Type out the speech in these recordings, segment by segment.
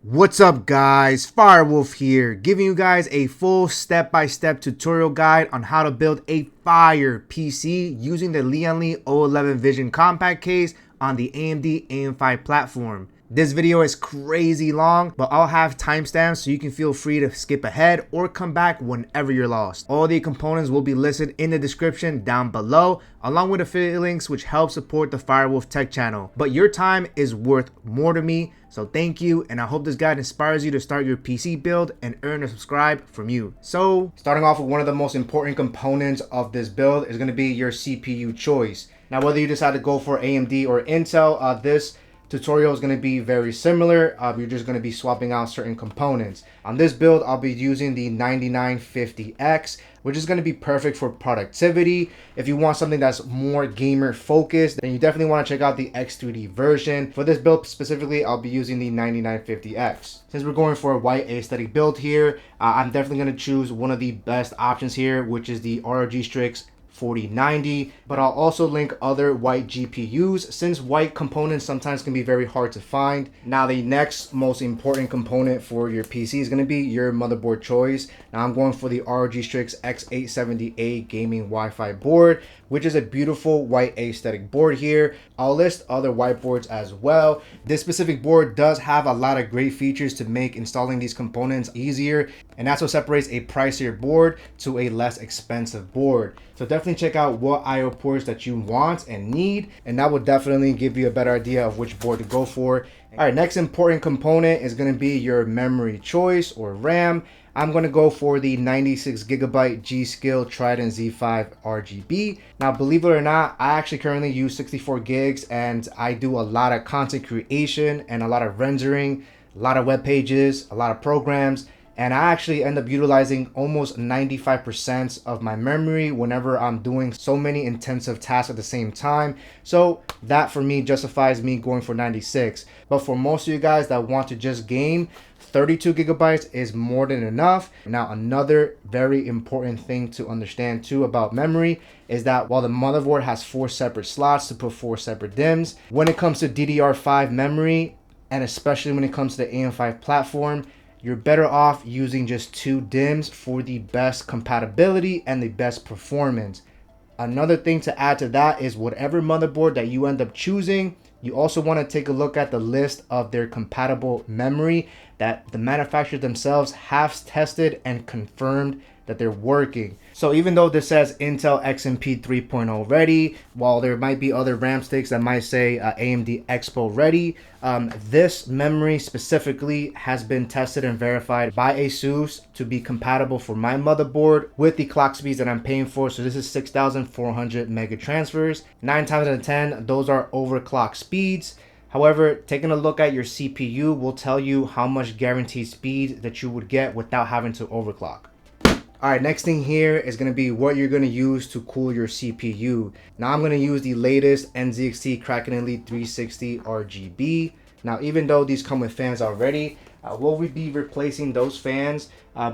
What's up guys, Firewolf here, giving you guys a full step-by-step tutorial guide on how to build a fire PC using the Lian O11 Vision compact case on the AMD AM5 platform. This video is crazy long, but I'll have timestamps so you can feel free to skip ahead or come back whenever you're lost. All the components will be listed in the description down below, along with affiliate links which help support the Firewolf Tech channel. But your time is worth more to me, so thank you, and I hope this guide inspires you to start your PC build and earn a subscribe from you. So, starting off with one of the most important components of this build is going to be your CPU choice. Now, whether you decide to go for AMD or Intel, this tutorial is going to be very similar. You're just going to be swapping out certain components. On this build, I'll be using the 9950X, which is going to be perfect for productivity. If you want something that's more gamer focused, then you definitely want to check out the X3D version. For this build specifically, I'll be using the 9950X. Since we're going for a white aesthetic build here, I'm definitely going to choose one of the best options here, which is the ROG STRIX 4090, but I'll also link other white GPUs since white components sometimes can be very hard to find. Now, the next most important component for your PC is going to be your motherboard choice. Now, I'm going for the ROG STRIX X870A gaming Wi-Fi board, which is a beautiful white aesthetic board here. I'll list other whiteboards as well. This specific board does have a lot of great features to make installing these components easier, and that's what separates a pricier board to a less expensive board. So definitely check out what IO ports that you want and need, and that will definitely give you a better idea of which board to go for. All right, next important component is going to be your memory choice or RAM. I'm going to go for the 96GB G.SKILL Trident Z5 RGB. Now, believe it or not, I actually currently use 64 gigs and I do a lot of content creation and a lot of rendering, a lot of web pages, a lot of programs. And I actually end up utilizing almost 95% of my memory whenever I'm doing so many intensive tasks at the same time. So that for me justifies me going for 96. But for most of you guys that want to just game, 32 gigabytes is more than enough. Now, another very important thing to understand too about memory is that while the motherboard has 4 separate slots to put 4 separate DIMMs, when it comes to DDR5 memory, and especially when it comes to the AM5 platform, you're better off using just 2 DIMMs for the best compatibility and the best performance. Another thing to add to that is whatever motherboard that you end up choosing, you also want to take a look at the list of their compatible memory that the manufacturers themselves have tested and confirmed that they're working. So even though this says Intel XMP 3.0 ready, while there might be other RAM sticks that might say AMD EXPO ready, this memory specifically has been tested and verified by ASUS to be compatible for my motherboard with the clock speeds that I'm paying for. So this is 6,400 mega transfers. 9 times out of 10, those are overclock speeds. However, taking a look at your CPU will tell you how much guaranteed speed that you would get without having to overclock. All right, next thing here is going to be what you're going to use to cool your CPU. Now, I'm going to use the latest NZXT Kraken Elite 360 RGB. Now, even though these come with fans already, we'll be replacing those fans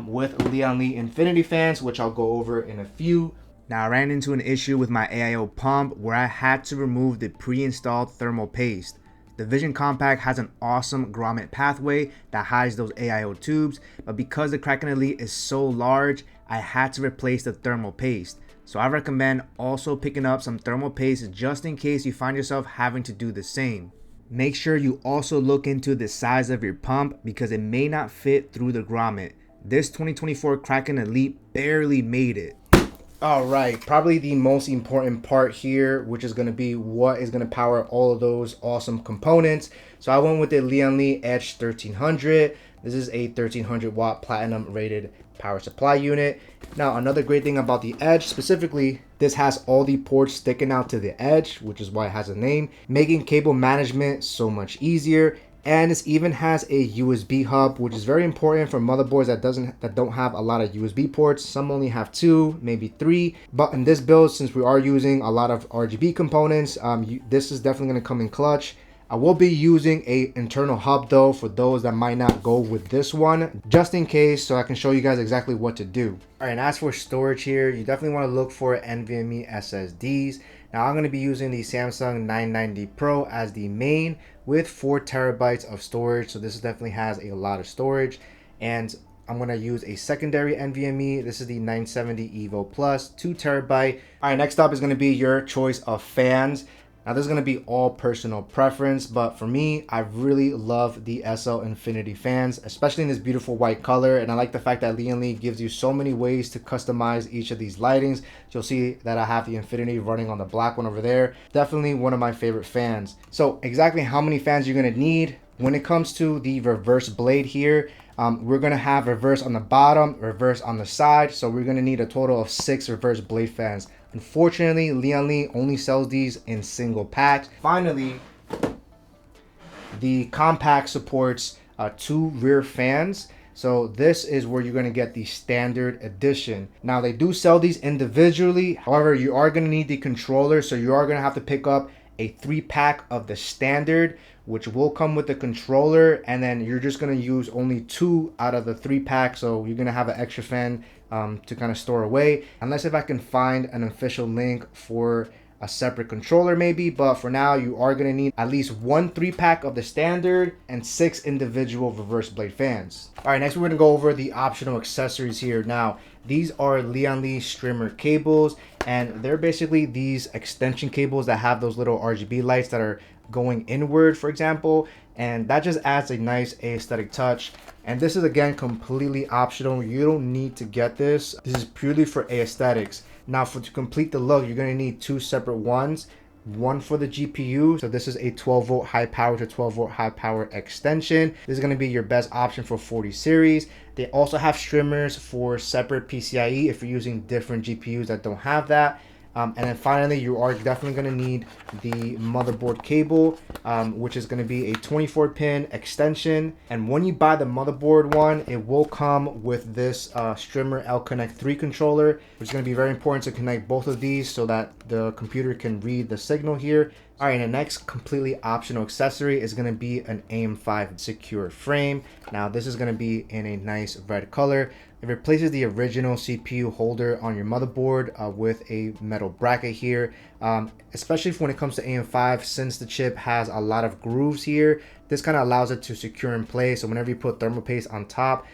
with Lian Infinity fans, which I'll go over in a few. Now, I ran into an issue with my AIO pump where I had to remove the pre-installed thermal paste. The Vision Compact has an awesome grommet pathway that hides those AIO tubes, but because the Kraken Elite is so large, I had to replace the thermal paste. So I recommend also picking up some thermal paste just in case you find yourself having to do the same. Make sure you also look into the size of your pump because it may not fit through the grommet. This 2024 Kraken Elite barely made it. All right, probably the most important part here, which is going to be what is going to power all of those awesome components. So I went with the Lian Edge 1300. This is a 1300 watt platinum rated power supply unit. Now, another great thing about the Edge specifically, this has all the ports sticking out to the edge, which is why it has a name, making cable management so much easier. And this even has a USB hub, which is very important for motherboards that don't have a lot of USB ports. Some only have 2, maybe 3. But in this build, since we are using a lot of RGB components, this is definitely going to come in clutch. I will be using a internal hub though for those that might not go with this one, just in case, so I can show you guys exactly what to do. All right, and as for storage here, you definitely want to look for NVMe SSDs. Now I'm going to be using the Samsung 990 Pro as the main with 4 terabytes of storage. So this definitely has a lot of storage. And I'm going to use a secondary NVMe. This is the 970 Evo Plus, 2 terabyte. All right, next up is going to be your choice of fans. Now this is going to be all personal preference, but for me, I really love the SL Infinity fans, especially in this beautiful white color. And I like the fact that Lian gives you so many ways to customize each of these lightings. You'll see that I have the Infinity running on the black one over there. Definitely one of my favorite fans. So exactly how many fans you're going to need when it comes to the reverse blade here. We're going to have reverse on the bottom, reverse on the side. So we're going to need a total of 6 reverse blade fans. Unfortunately, Lian only sells these in single packs. Finally, the compact supports 2 rear fans. So this is where you're going to get the standard edition. Now they do sell these individually. However, you are going to need the controller. So you are going to have to pick up a 3-pack of the standard, which will come with the controller, and then you're just going to use only 2 out of the 3-pack. So you're going to have an extra fan to kind of store away, unless if I can find an official link for a separate controller maybe. But for now, you are going to need at least 1 3-pack of the standard and 6 individual reverse blade fans. All right, next we're going to go over the optional accessories here. Now these are Lian Strimmer Cables, and they're basically these extension cables that have those little RGB lights that are going inward, for example, and that just adds a nice aesthetic touch. And this is again completely optional. You don't need to get this. This is purely for aesthetics. Now to complete the look, you're going to need 2 separate ones. One for the GPU. So this is a 12 volt high power to 12 volt high power extension. This is going to be your best option for 40 series. They also have strimmers for separate PCIe if you're using different GPUs that don't have that. And then finally, you are definitely going to need the motherboard cable, which is going to be a 24-pin extension. And when you buy the motherboard one, it will come with this Strimmer L Connect 3 controller, which is going to be very important to connect both of these so that the computer can read the signal here. All right, and the next completely optional accessory is going to be an AM5 secure frame. Now this is going to be in a nice red color. It replaces the original CPU holder on your motherboard with a metal bracket here, especially when it comes to AM5, since the chip has a lot of grooves here. This kind of allows it to secure in place, so whenever you put thermal paste on top,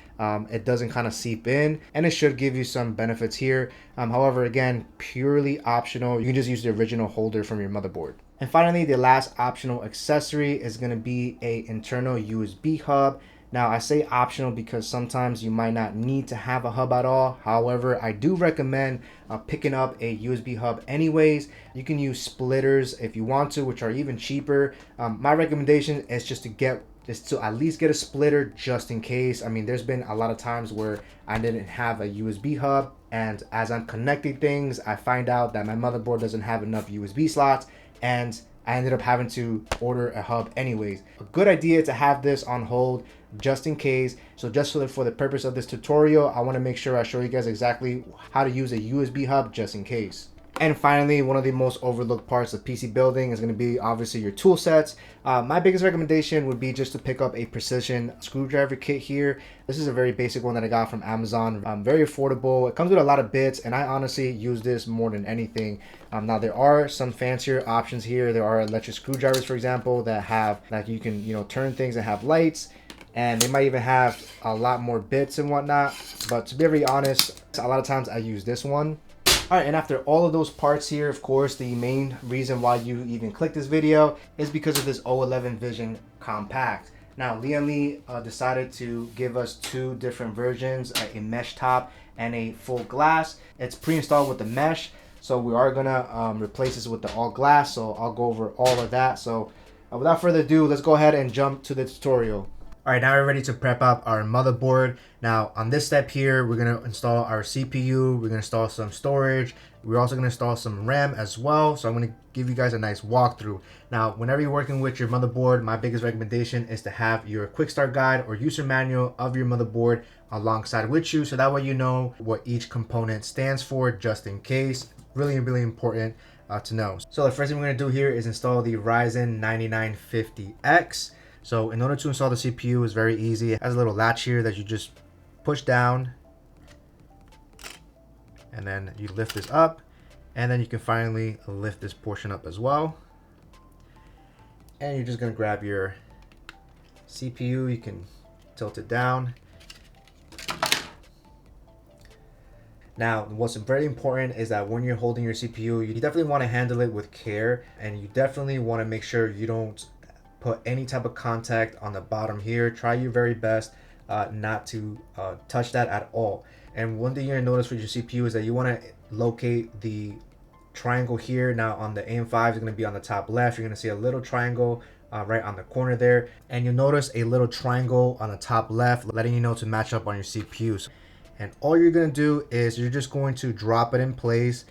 it doesn't kind of seep in, and it should give you some benefits here. However, again, purely optional. You can just use the original holder from your motherboard. And finally, the last optional accessory is going to be an internal USB hub. Now I say optional because sometimes you might not need to have a hub at all. However, I do recommend picking up a USB hub anyways. You can use splitters if you want to, which are even cheaper. My recommendation is just to at least get a splitter just in case. I mean, there's been a lot of times where I didn't have a USB hub, and as I'm connecting things, I find out that my motherboard doesn't have enough USB slots, and I ended up having to order a hub anyways. A good idea to have this on hold just in case. So just for the purpose of this tutorial, I want to make sure I show you guys exactly how to use a USB hub just in case. And finally, one of the most overlooked parts of PC building is going to be obviously your tool sets. My biggest recommendation would be just to pick up a precision screwdriver kit here. This is a very basic one that I got from Amazon. Very affordable. It comes with a lot of bits, and I honestly use this more than anything. Now there are some fancier options here. There are electric screwdrivers, for example, that you can turn things and have lights. And they might even have a lot more bits and whatnot. But to be very honest, a lot of times I use this one. All right, and after all of those parts here, of course, the main reason why you even click this video is because of this O11 Vision Compact. Now, Lian decided to give us 2 different versions, a mesh top and a full glass. It's pre-installed with the mesh, so we are gonna replace this with the all glass. So I'll go over all of that. So without further ado, let's go ahead and jump to the tutorial. All right, now we're ready to prep up our motherboard. Now on this step here, we're gonna install our CPU, we're gonna install some storage, we're also gonna install some RAM as well. So I'm gonna give you guys a nice walkthrough. Now, whenever you're working with your motherboard, my biggest recommendation is to have your quick start guide or user manual of your motherboard alongside with you, so that way you know what each component stands for just in case. Really, really important to know. So the first thing we're gonna do here is install the Ryzen 9950X. So in order to install the CPU, is very easy. It has a little latch here that you just push down, and then you lift this up, And then you can finally lift this portion up as well. And you're just gonna grab your CPU, you can tilt it down. Now, what's very important is that when you're holding your CPU, you definitely want to handle it with care, and you definitely want to make sure you don't put any type of contact on the bottom here. Try your very best not to touch that at all. And one thing you're gonna notice with your CPU is that you want to locate the triangle here. Now on the AM5 is going to be on the top left. You're going to see a little triangle right on the corner there, and you'll notice a little triangle on the top left letting you know to match up on your CPU. And all you're going to do is you're just going to drop it in place.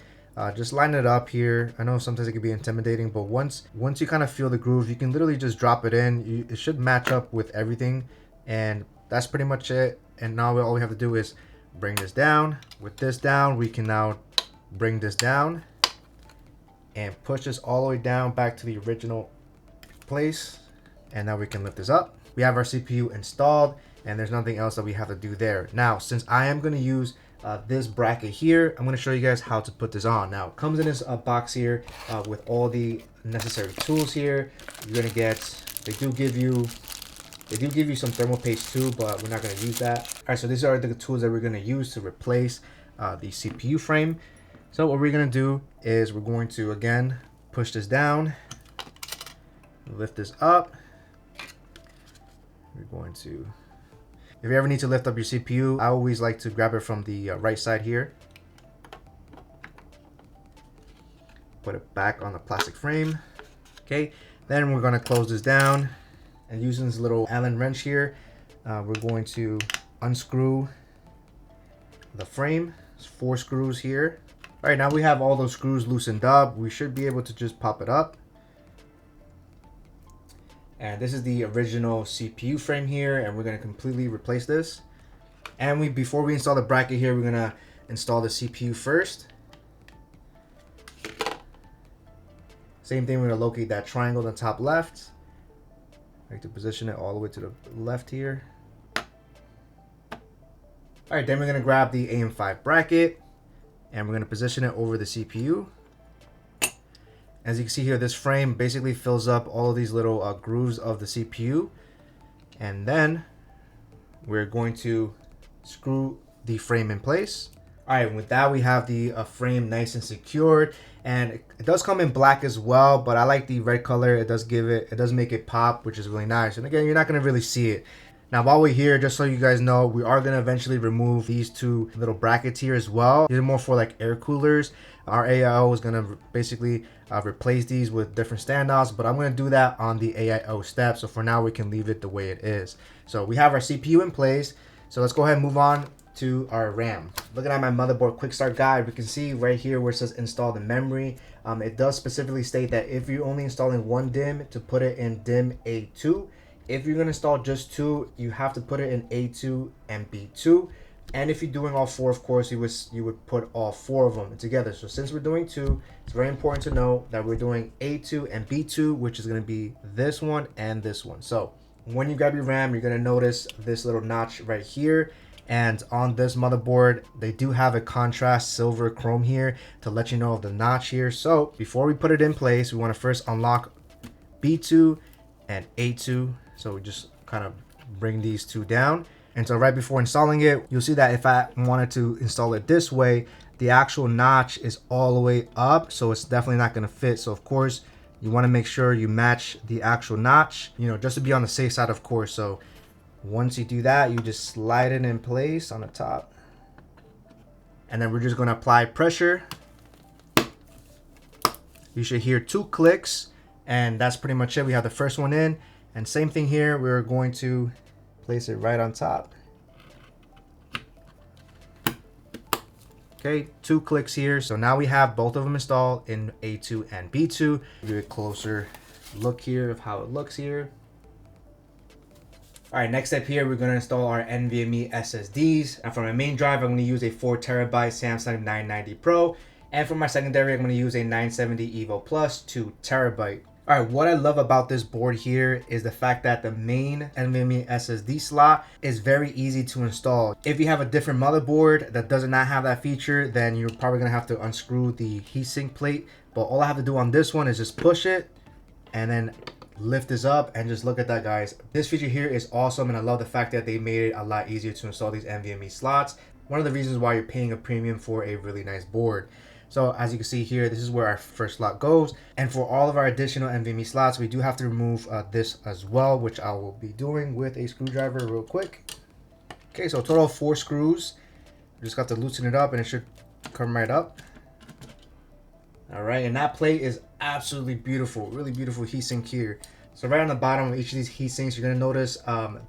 Just line it up here. I know sometimes it can be intimidating, but once you kind of feel the groove, you can literally just drop it in. It should match up with everything, and that's pretty much it. And now all we have to do is bring this down. With this down, we can now bring this down and push this all the way down back to the original place. And now we can lift this up. We have our CPU installed, and there's nothing else that we have to do there. Now, since I am going to use this bracket here, I'm going to show you guys how to put this on. Now, it comes in this box here with all the necessary tools here. You're going to get, they do give you some thermal paste too, but we're not going to use that. All right, so these are the tools that we're going to use to replace the CPU frame. So what we're going to do is we're going to, again, push this down, lift this up. We're going to, if you ever need to lift up your CPU, I always like to grab it from the right side here. Put it back on the plastic frame. Okay, then we're going to close this down, and using this little Allen wrench here, we're going to unscrew the frame. There's 4 screws here. All right, now we have all those screws loosened up. We should be able to just pop it up. And this is the original CPU frame here, and we're going to completely replace this. And before we install the bracket here, we're going to install the CPU first. Same thing, we're going to locate that triangle on the top left. I like to position it all the way to the left here. All right, then we're going to grab the AM5 bracket, and we're going to position it over the CPU. As you can see here, this frame basically fills up all of these little grooves of the CPU. And then we're going to screw the frame in place. All right, with that, we have the frame nice and secured. And it does come in black as well, but I like the red color. It does make it pop, which is really nice. And again, you're not gonna really see it. Now, while we're here, just so you guys know, we are going to eventually remove these 2 little brackets here as well. These are more for like air coolers. Our AIO is going to basically replace these with different standoffs, but I'm going to do that on the AIO step. So for now, we can leave it the way it is. So we have our CPU in place. So let's go ahead and move on to our RAM. Looking at my motherboard quick start guide, we can see right here where it says install the memory. It does specifically state that if you're only installing 1 DIMM, to put it in DIMM A2. If you're going to install just 2, you have to put it in A2 and B2. And if you're doing all 4, of course, you would put all 4 of them together. So since we're doing 2, it's very important to know that we're doing A2 and B2, which is going to be this one and this one. So when you grab your RAM, you're going to notice this little notch right here. And on this motherboard, they do have a contrast silver chrome here to let you know of the notch here. So before we put it in place, we want to first unlock B2 and A2. So we just kind of bring these 2 down. And so right before installing it, you'll see that if I wanted to install it this way, the actual notch is all the way up. So it's definitely not going to fit. So of course, you want to make sure you match the actual notch, just to be on the safe side, of course. So once you do that, you just slide it in place on the top. And then we're just going to apply pressure. You should hear 2 clicks. And that's pretty much it. We have the first one in. And same thing here, we're going to place it right on top. Okay, 2 clicks here. So now we have both of them installed in A2 and B2. Give a closer look here of how it looks here. All right, next step here, we're going to install our NVMe SSDs. And for my main drive, I'm going to use a 4 terabyte Samsung 990 Pro. And for my secondary, I'm going to use a 970 EVO Plus 2 terabyte. All All right, what I love about this board here is the fact that the main NVMe SSD slot is very easy to install. If you have a different motherboard that does not have that feature, then you're probably gonna have to unscrew the heatsink plate. But all I have to do on this one is just push it and then lift this up, and just look at that, guys. This feature here is awesome, and I love the fact that they made it a lot easier to install these NVMe slots. One of the reasons why you're paying a premium for a really nice board. So as you can see here, this is where our first slot goes. And for all of our additional NVMe slots, we do have to remove this as well, which I will be doing with a screwdriver real quick. Okay, so a total of 4 screws. You just got to loosen it up and it should come right up. All right, and that plate is absolutely beautiful, really beautiful heatsink here. So right on the bottom of each of these heat sinks, you're gonna notice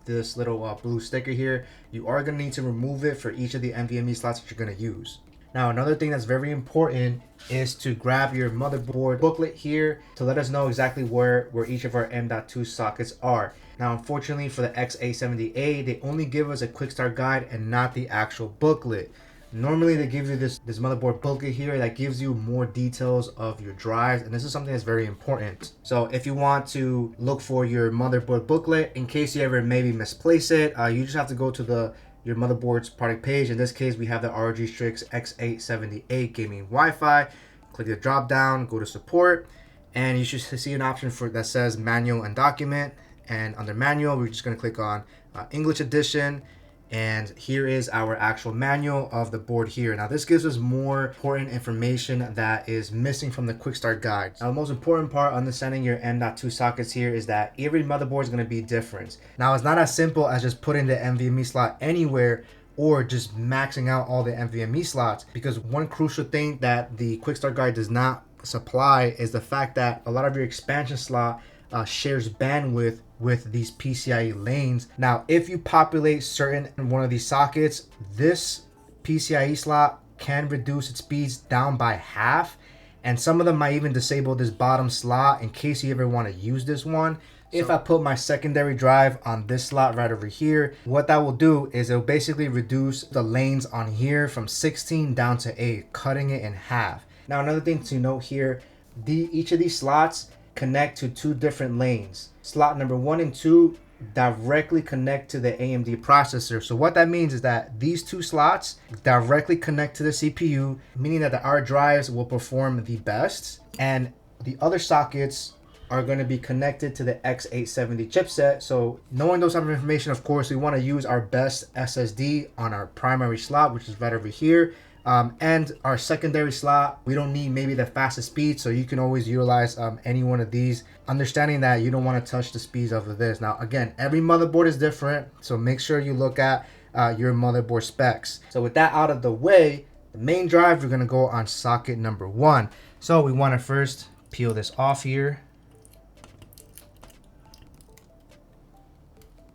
this little blue sticker here. You are gonna need to remove it for each of the NVMe slots that you're gonna use. Now, another thing that's very important is to grab your motherboard booklet here to let us know exactly where each of our M.2 sockets are. Now, unfortunately for the X870A, they only give us a quick start guide and not the actual booklet. Normally they give you this motherboard booklet here that gives you more details of your drives, and this is something that's very important. So if you want to look for your motherboard booklet, in case you ever maybe misplace it, you just have to go to your motherboard's product page. In this case, we have the ROG STRIX X870A gaming Wi-Fi. Click the drop down, go to support, and you should see an option for that says manual and document. And under manual, we're just going to click on English edition. And here is our actual manual of the board here. Now this gives us more important information that is missing from the quick start guide. Now the most important part understanding your M.2 sockets here is that every motherboard is going to be different. Now it's not as simple as just putting the NVMe slot anywhere or just maxing out all the NVMe slots, because one crucial thing that the quick start guide does not supply is the fact that a lot of your expansion slot shares bandwidth with these PCIe lanes. Now, if you populate certain one of these sockets, this PCIe slot can reduce its speeds down by half, and some of them might even disable this bottom slot in case you ever want to use this one. If I put my secondary drive on this slot right over here, what that will do is it'll basically reduce the lanes on here from 16 down to 8, cutting it in half. Now, another thing to note here, each of these slots connect to 2 different lanes. Slot number 1 and 2 directly connect to the AMD processor. So what that means is that these 2 slots directly connect to the CPU, meaning that our drives will perform the best, and the other sockets are going to be connected to the X870 chipset. So knowing those type of information, of course, we want to use our best SSD on our primary slot, which is right over here. And our secondary slot, we don't need maybe the fastest speed, so you can always utilize any one of these, understanding that you don't want to touch the speeds of this. Now again, every motherboard is different, so make sure you look at your motherboard specs. So with that out of the way, the main drive, we're going to go on socket number 1. So we want to first peel this off here.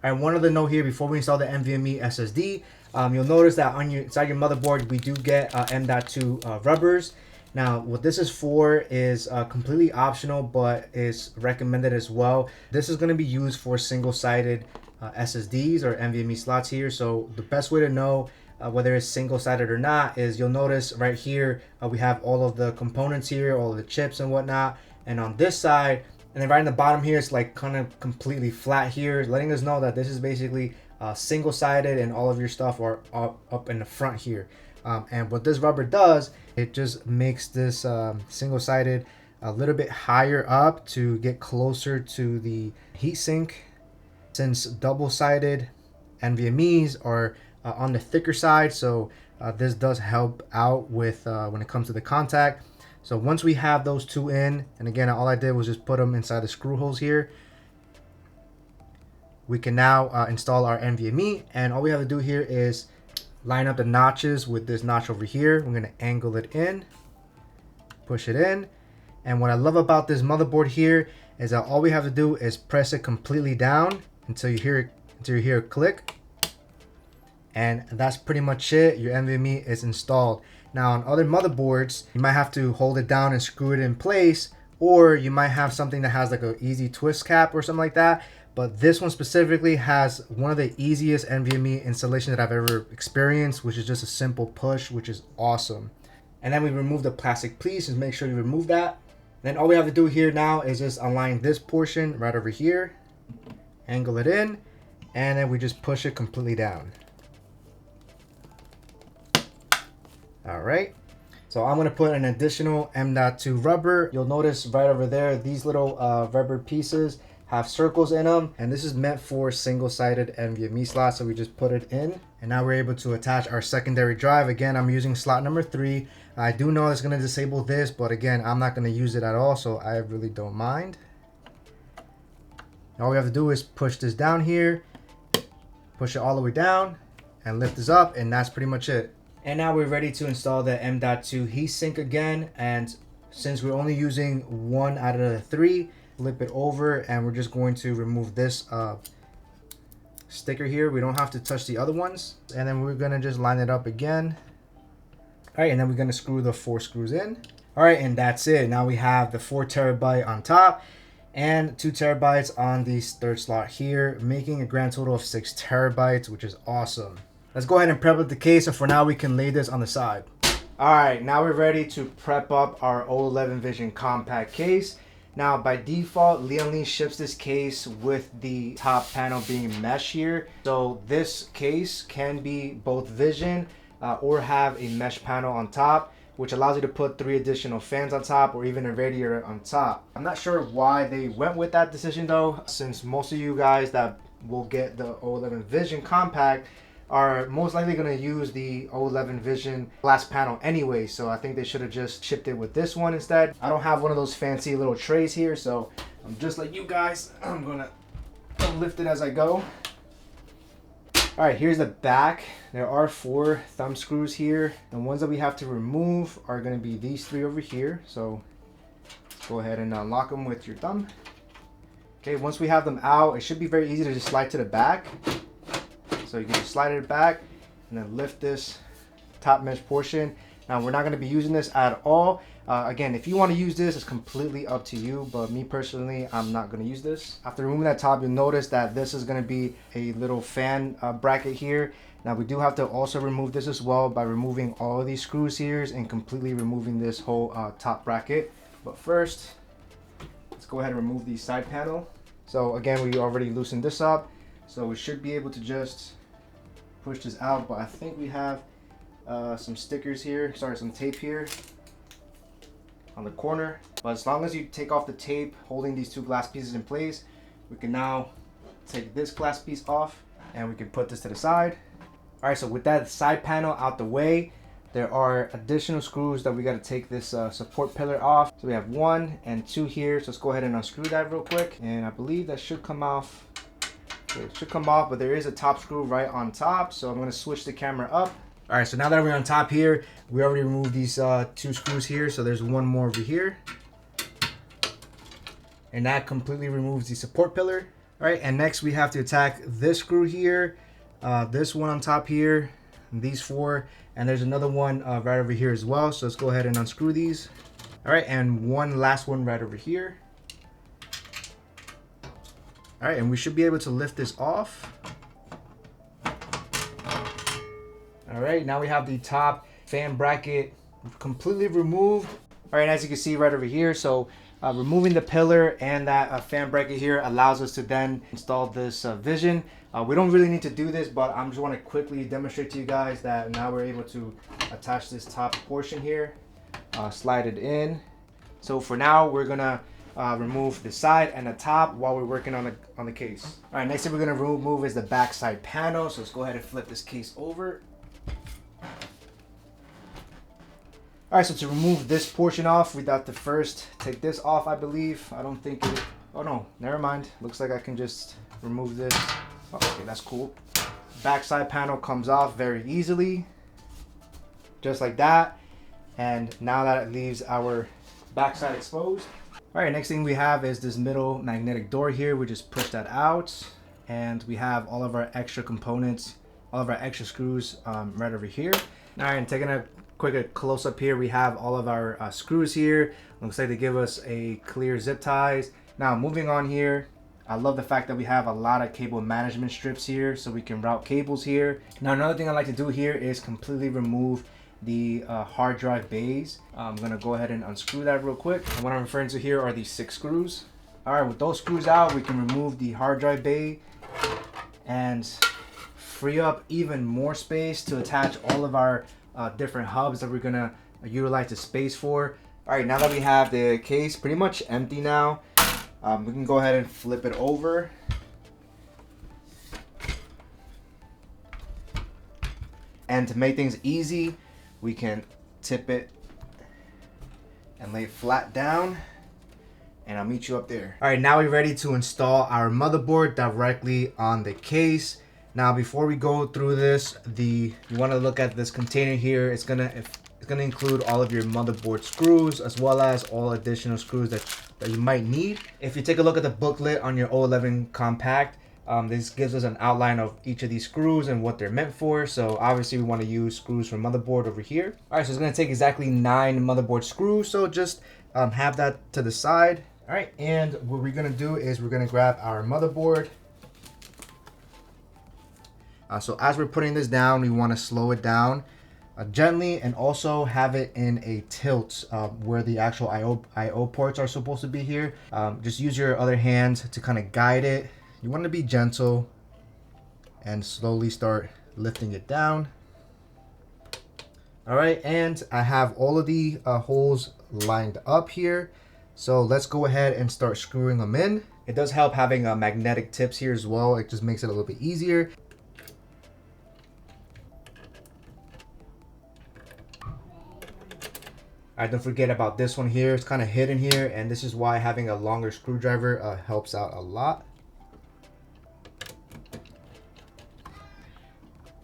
And one other note here before we install the NVMe SSD, you'll notice that on inside your motherboard we do get M.2 rubbers. Now what this is for is completely optional, but is recommended as well. This is going to be used for single-sided SSDs or NVMe slots here. So the best way to know whether it's single-sided or not is you'll notice right here we have all of the components here, all of the chips and whatnot, and on this side, and then right in the bottom here, it's like kind of completely flat here, letting us know that this is basically single-sided and all of your stuff are up in the front here. And what this rubber does, it just makes this single-sided a little bit higher up to get closer to the heatsink, since double-sided NVMe's are on the thicker side. So this does help out with when it comes to the contact. So once we have those 2 in, and again, all I did was just put them inside the screw holes here, we can now install our NVMe, and all we have to do here is line up the notches with this notch over here. We're going to angle it in, push it in, and what I love about this motherboard here is that all we have to do is press it completely down until you hear a click, and that's pretty much it. Your NVMe is installed. Now on other motherboards, you might have to hold it down and screw it in place, or you might have something that has like an easy twist cap or something like that. But this one specifically has one of the easiest NVMe installations that I've ever experienced, which is just a simple push, which is awesome. And then we remove the plastic piece, just make sure you remove that. Then all we have to do here now is just align this portion right over here, angle it in, and then we just push it completely down. All right. So I'm going to put an additional M.2 rubber. You'll notice right over there, these little rubber pieces have circles in them. And this is meant for single-sided NVMe slots. So we just put it in. And now we're able to attach our secondary drive. Again, I'm using slot number 3. I do know it's going to disable this, but again, I'm not going to use it at all. So I really don't mind. All we have to do is push this down here, push it all the way down, and lift this up. And that's pretty much it. And now we're ready to install the M.2 heatsink again. And since we're only using 1 out of the 3, flip it over and we're just going to remove this sticker here. We don't have to touch the other ones. And then we're gonna just line it up again. All right, and then we're gonna screw the 4 screws in. All right, and that's it. Now we have the 4 terabyte on top and 2 terabytes on the third slot here, making a grand total of 6 terabytes, which is awesome. Let's go ahead and prep up the case, so for now we can lay this on the side. All right, now we're ready to prep up our O11 Vision compact case. Now by default, Lian ships this case with the top panel being mesh here. So this case can be both Vision or have a mesh panel on top, which allows you to put 3 additional fans on top or even a radiator on top. I'm not sure why they went with that decision though, since most of you guys that will get the O11 Vision compact are most likely going to use the O11 Vision glass panel anyway, so I think they should have just shipped it with this one instead. I don't have one of those fancy little trays here, so I'm just like you guys. I'm gonna lift it as I go. All right, here's the back. There are 4 thumb screws here. The ones that we have to remove are going to be these 3 over here, so go ahead and unlock them with your thumb. Okay, once we have them out, it should be very easy to just slide to the back. So you can just slide it back and then lift this top mesh portion. Now we're not going to be using this at all. Again, if you want to use this, it's completely up to you, but me personally, I'm not going to use this. After removing that top, you'll notice that this is going to be a little fan bracket here. Now we do have to also remove this as well by removing all of these screws here and completely removing this whole top bracket. But first, let's go ahead and remove the side panel. So again, we already loosened this up, so we should be able to just push this out, but I think we have some stickers here, some tape here on the corner. But as long as you take off the tape holding these 2 glass pieces in place, we can now take this glass piece off and we can put this to the side. All right, so with that side panel out the way, there are additional screws that we got to take this support pillar off. So we have 1 and 2 here, so let's go ahead and unscrew that real quick, and I believe that should come off. It should come off, but there is a top screw right on top, so I'm going to switch the camera up. All right, so now that we're on top here, we already removed these 2 screws here, so there's 1 more over here. And that completely removes the support pillar. All right, and next we have to attack this screw here, this one on top here, these 4, and there's another one right over here as well. So let's go ahead and unscrew these. All right, and one last one right over here. All right, and we should be able to lift this off. All right, now we have the top fan bracket completely removed. All right, as you can see right over here, so removing the pillar and that fan bracket here allows us to then install this Vision. We don't really need to do this, but I just want to quickly demonstrate to you guys that now we're able to attach this top portion here, slide it in. So for now, we're gonna remove the side and the top while we're working on the case. All right, next thing we're gonna remove is the back side panel. So let's go ahead and flip this case over. All right, so to remove this portion off, we got to first take this off, I believe. I don't think it, oh no, never mind. Looks like I can just remove this. Oh, okay, that's cool. Back side panel comes off very easily, just like that. And now that it leaves our backside exposed. All right, next thing we have is this middle magnetic door here. We just push that out, and we have all of our extra components, all of our extra screws right over here. All right, and taking a quick close up here, we have all of our screws here. Looks like they give us a clear zip ties. Now moving on here, I love the fact that we have a lot of cable management strips here, so we can route cables here. Now another thing I like to do here is completely remove the hard drive bays. I'm gonna go ahead and unscrew that real quick. And what I'm referring to here are these 6 screws. All right, with those screws out, we can remove the hard drive bay and free up even more space to attach all of our different hubs that we're gonna utilize the space for. All right, now that we have the case pretty much empty now, we can go ahead and flip it over. And to make things easy, we can tip it and lay it flat down, and I'll meet you up there. All right, now we're ready to install our motherboard directly on the case. Now, before we go through this, you want to look at this container here. It's gonna include all of your motherboard screws, as well as all additional screws that you might need. If you take a look at the booklet on your O11 compact, this gives us an outline of each of these screws and what they're meant for. So obviously we want to use screws from motherboard over here. All right, so it's going to take exactly 9 motherboard screws. So just have that to the side. All right, and what we're going to do is we're going to grab our motherboard. So as we're putting this down, we want to slow it down gently, and also have it in a tilt where the actual IO ports are supposed to be here. Just use your other hand to kind of guide it. You want to be gentle and slowly start lifting it down. All right, and I have all of the holes lined up here. So let's go ahead and start screwing them in. It does help having magnetic tips here as well. It just makes it a little bit easier. All right, don't forget about this one here. It's kind of hidden here, and this is why having a longer screwdriver helps out a lot.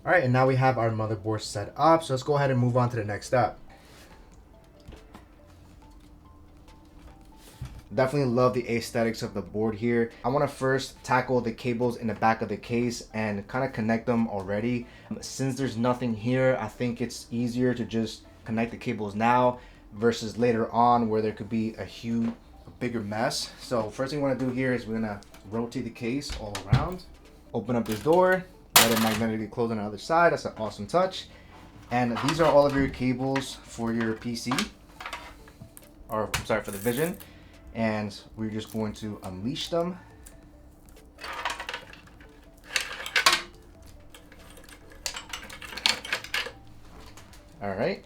All right, and now we have our motherboard set up. So let's go ahead and move on to the next step. Definitely love the aesthetics of the board here. I want to first tackle the cables in the back of the case and kind of connect them already. Since there's nothing here, I think it's easier to just connect the cables now versus later on where there could be a bigger mess. So first thing we want to do here is we're going to rotate the case all around. Open up this door. Let it magnetically close on the other side. That's an awesome touch. And these are all of your cables for your PC, or sorry, for the Vision. And we're just going to unleash them. All right.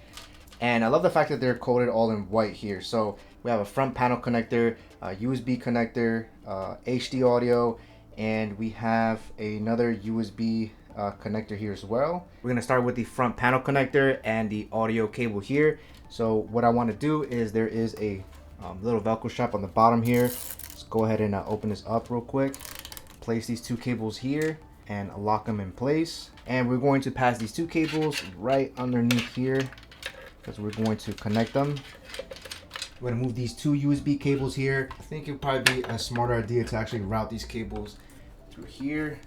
And I love the fact that they're coated all in white here. So we have a front panel connector, a USB connector, HD audio, and we have another USB connector here as well. We're gonna start with the front panel connector and the audio cable here. So what I want to do is there is a little Velcro strap on the bottom here. Let's go ahead and open this up real quick. Place these 2 cables here and lock them in place. And we're going to pass these 2 cables right underneath here because we're going to connect them. We're gonna move these 2 USB cables here. I think it'd probably be a smarter idea to actually route these cables through here.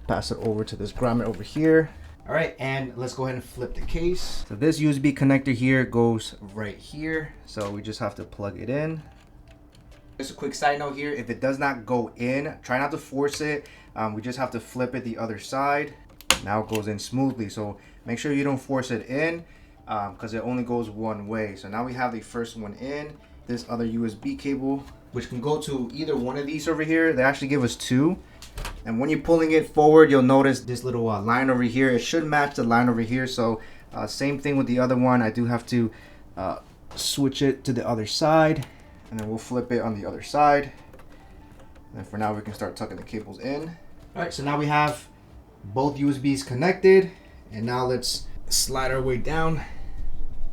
Pass it over to this grommet over here. All right, and let's go ahead and flip the case. So this USB connector here goes right here. So we just have to plug it in. Just a quick side note here, if it does not go in, try not to force it. We just have to flip it the other side. Now it goes in smoothly. So make sure you don't force it in because it only goes one way. So now we have the first one in. This other USB cable, which can go to either one of these over here. They actually give us 2. And when you're pulling it forward, you'll notice this little line over here. It should match the line over here. So same thing with the other one. I do have to switch it to the other side, and then we'll flip it on the other side. And for now, we can start tucking the cables in. All right, so now we have both USBs connected, and now let's slide our way down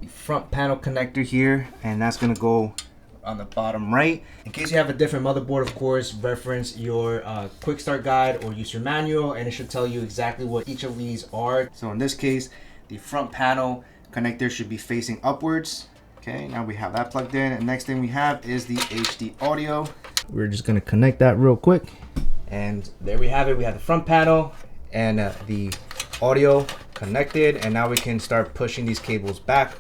the front panel connector here, and that's gonna go on the bottom right. In case you have a different motherboard, of course, reference your quick start guide or user manual, and it should tell you exactly what each of these are. So in this case, the front panel connector should be facing upwards. Okay, now we have that plugged in, and next thing we have is the HD audio. We're just gonna connect that real quick, and there we have it. We have the front panel and the audio connected, and now we can start pushing these cables back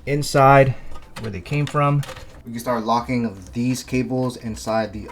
inside where they came from. We can start locking these cables inside the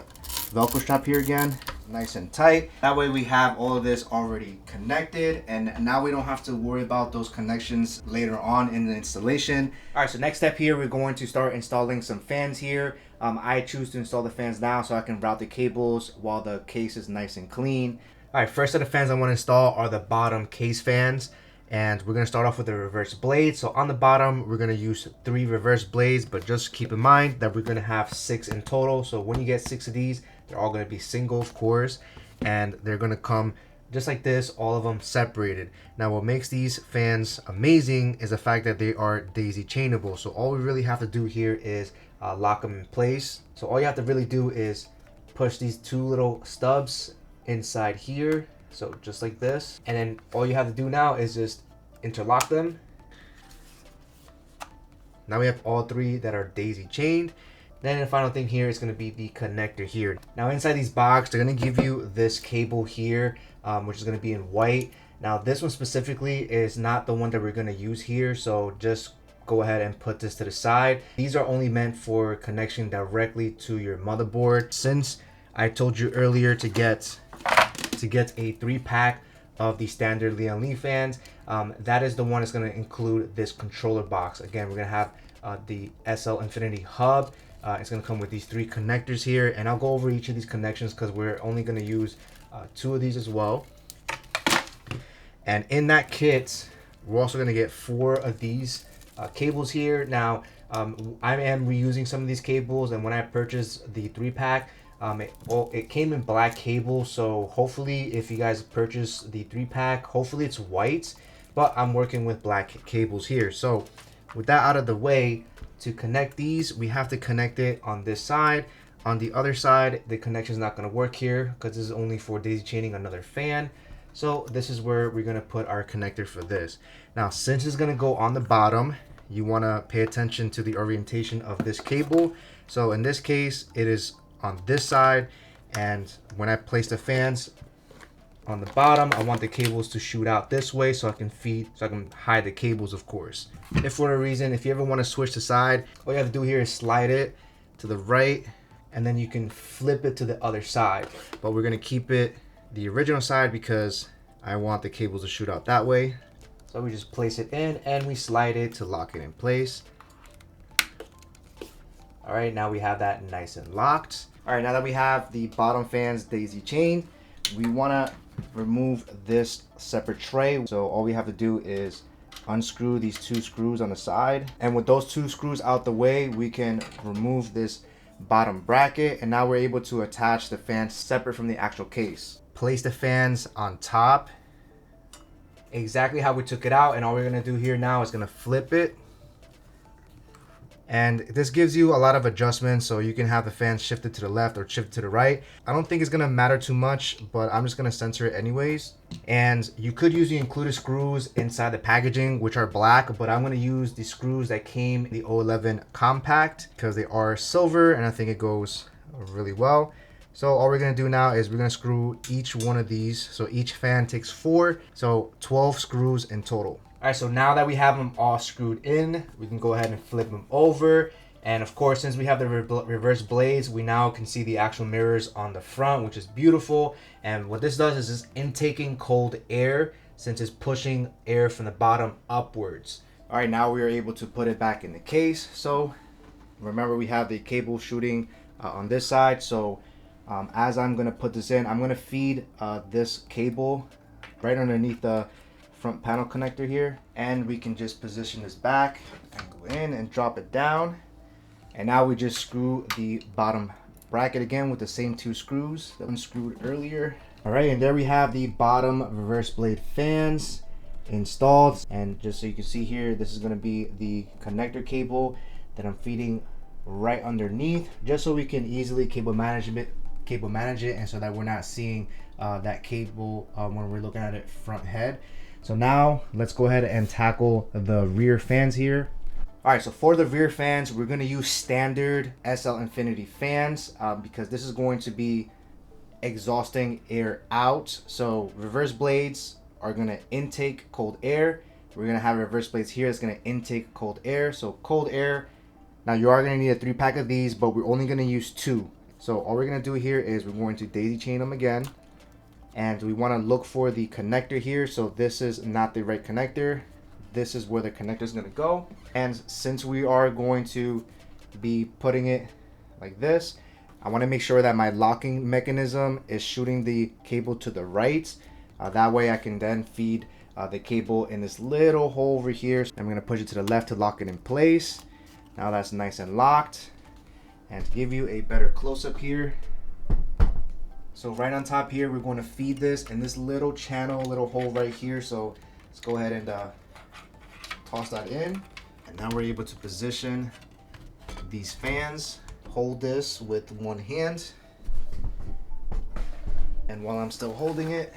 Velcro strap here again. nice and tight. That way we have all of this already connected, and now we don't have to worry about those connections later on in the installation. All right, so next step here, we're going to start installing some fans here. I choose to install the fans now so I can route the cables while the case is nice and clean. All right, first set of fans I want to install are the bottom case fans. And we're going to start off with the reverse blade. So on the bottom, we're going to use 3 reverse blades, but just keep in mind that we're going to have 6 in total. So when you get 6 of these, they're all going to be single, of course, and they're going to come just like this, all of them separated. Now what makes these fans amazing is the fact that they are daisy chainable. So all we really have to do here is lock them in place. So all you have to really do is push these 2 little stubs inside here. So just like this, and then all you have to do now is just interlock them. Now we have all 3 that are daisy chained. Then the final thing here is going to be the connector here. Now inside these boxes, they're going to give you this cable here, which is going to be in white. Now this one specifically is not the one that we're going to use here, so just go ahead and put this to the side. These are only meant for connection directly to your motherboard. Since I told you earlier to get a 3-pack of the standard Lian Li fans, that is the one that's going to include this controller box. Again, we're going to have the SL Infinity hub. It's going to come with these 3 connectors here, and I'll go over each of these connections because we're only going to use 2 of these as well. And in that kit, we're also going to get 4 of these cables here. Now, I am reusing some of these cables, and when I purchased the 3-pack, it came in black cable, so hopefully if you guys purchase the 3-pack, hopefully it's white, but I'm working with black cables here. So with that out of the way, to connect these, we have to connect it on this side. On the other side, the connection is not going to work here because this is only for daisy chaining another fan. So this is where we're going to put our connector for this. Now, since it's going to go on the bottom, you want to pay attention to the orientation of this cable. So in this case, it is on this side, and when I place the fans on the bottom, I want the cables to shoot out this way so I can hide the cables, of course. If for a reason, if you ever want to switch the side, all you have to do here is slide it to the right, and then you can flip it to the other side. But we're going to keep it the original side because I want the cables to shoot out that way. So we just place it in and we slide it to lock it in place. All right, now we have that nice and locked. All right, now that we have the bottom fans daisy chained, we want to remove this separate tray. So all we have to do is unscrew these 2 screws on the side. And with those 2 screws out the way, we can remove this bottom bracket. And now we're able to attach the fans separate from the actual case. Place the fans on top, exactly how we took it out. And all we're going to do here now is going to flip it. And this gives you a lot of adjustments, so you can have the fans shifted to the left or shifted to the right. I don't think it's gonna matter too much, but I'm just gonna censor it anyways. And you could use the included screws inside the packaging, which are black, but I'm gonna use the screws that came in the O11 compact because they are silver and I think it goes really well. So all we're gonna do now is we're gonna screw each one of these. So each fan takes 4, so 12 screws in total. All right, so now that we have them all screwed in, we can go ahead and flip them over. And of course, since we have the reverse blades, we now can see the actual mirrors on the front, which is beautiful. And what this does is it's intaking cold air since it's pushing air from the bottom upwards. All right, now we are able to put it back in the case. So remember, we have the cable shooting on this side. So as I'm gonna put this in, I'm gonna feed this cable right underneath the front panel connector here, and we can just position this back and go in and drop it down. And now we just screw the bottom bracket again with the same 2 screws that unscrewed earlier. All right, and there we have the bottom reverse blade fans installed. And just so you can see here, this is going to be the connector cable that I'm feeding right underneath, just so we can easily cable manage it, and so that we're not seeing that cable when we're looking at it front head. So now let's go ahead and tackle the rear fans here. All right, so for the rear fans, we're going to use standard SL Infinity fans because this is going to be exhausting air out. So reverse blades are going to intake cold air. We're going to have reverse blades here that's going to intake cold air. So cold air. Now you are going to need a 3-pack of these, but we're only going to use 2. So all we're gonna do here is we're going to daisy chain them again, and we want to look for the connector here. So this is not the right connector. This is where the connector is gonna go. And since we are going to be putting it like this, I want to make sure that my locking mechanism is shooting the cable to the right. That way I can then feed the cable in this little hole over here. I'm going to push it to the left to lock it in place. Now that's nice and locked. And to give you a better close-up here, so right on top here, we're going to feed this in this little channel, little hole right here. So let's go ahead and toss that in. And now we're able to position these fans. Hold this with one hand, and while I'm still holding it,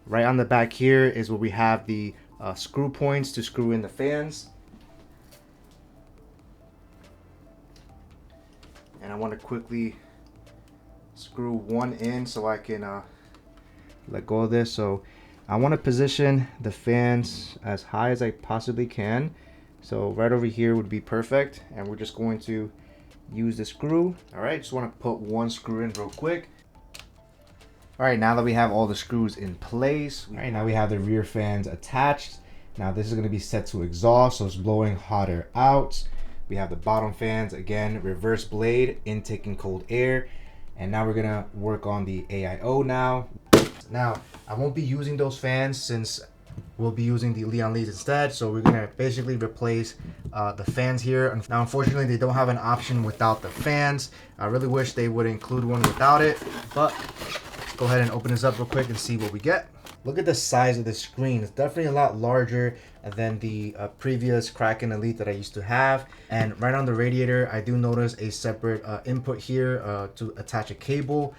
right on the back here is where we have the screw points to screw in the fans. And I want to quickly screw one in so I can let go of this. So I want to position the fans as high as I possibly can. So right over here would be perfect, and we're just going to use the screw. All right, just want to put one screw in real quick. All right, now that we have all the screws in place, all right, now we have the rear fans attached. Now this is going to be set to exhaust, so it's blowing hot air out. We have the bottom fans, again, reverse blade, intaking cold air. And now we're going to work on the AIO now. Now, I won't be using those fans since we'll be using the Lian leads instead. So we're gonna basically replace the fans here. Now, unfortunately, they don't have an option without the fans. I really wish they would include one without it, but let's go ahead and open this up real quick and see what we get. Look at the size of the screen. It's definitely a lot larger than the previous Kraken Elite that I used to have. And right on the radiator, I do notice a separate input here to attach a cable,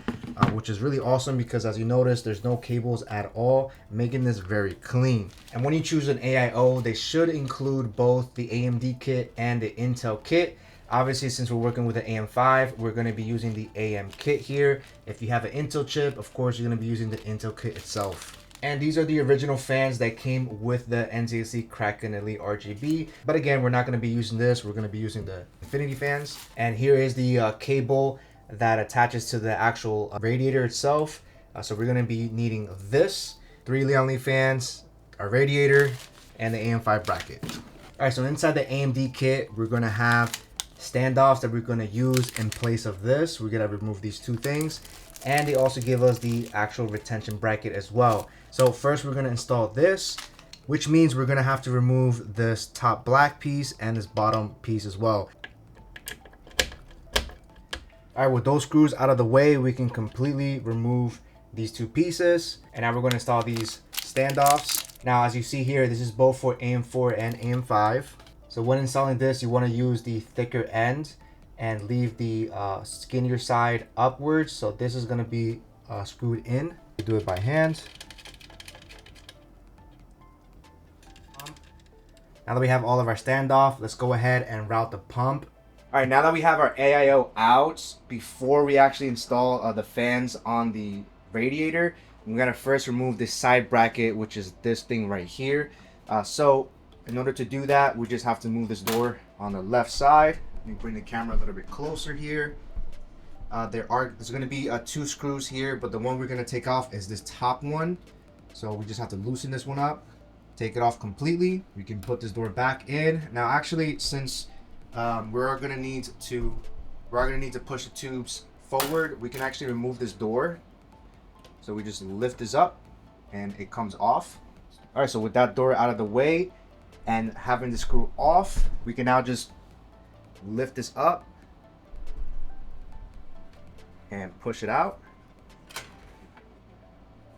which is really awesome because as you notice, there's no cables at all, making this very clean. And when you choose an AIO, they should include both the AMD kit and the Intel kit. Obviously, since we're working with an AM5, we're going to be using the AM kit here. If you have an Intel chip, of course, you're going to be using the Intel kit itself. And these are the original fans that came with the NZXT Kraken Elite RGB. But again, we're not going to be using this. We're going to be using the Infinity fans. And here is the cable that attaches to the actual radiator itself. So we're going to be needing this, 3 Lian fans, a radiator, and the AM5 bracket. All right, so inside the AMD kit, we're going to have standoffs that we're going to use in place of this. We're going to remove these two things. And they also give us the actual retention bracket as well. So first we're going to install this, which means we're going to have to remove this top black piece and this bottom piece as well. All right, with those screws out of the way, we can completely remove these two pieces. And now we're going to install these standoffs. Now, as you see here, this is both for AM4 and AM5. So when installing this, you want to use the thicker end and leave the skinnier side upwards. So this is going to be screwed in. We do it by hand. Now that we have all of our standoff, let's go ahead and route the pump. All right, now that we have our AIO out, before we actually install the fans on the radiator, we're gonna first remove this side bracket, which is this thing right here. So in order to do that, we just have to move this door on the left side. Let me bring the camera a little bit closer here. There's going to be 2 screws here, but the one we're going to take off is this top one. So we just have to loosen this one up, take it off completely. We can put this door back in. Now, actually, since we're going to need to push the tubes forward, we can actually remove this door. So we just lift this up, and it comes off. All right. So with that door out of the way, and having the screw off, we can now just lift this up and push it out.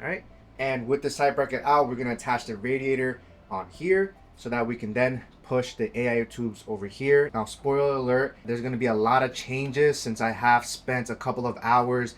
All right, and with the side bracket out, we're going to attach the radiator on here so that we can then push the AIO tubes over here. Now, spoiler alert, there's going to be a lot of changes since I have spent a couple of hours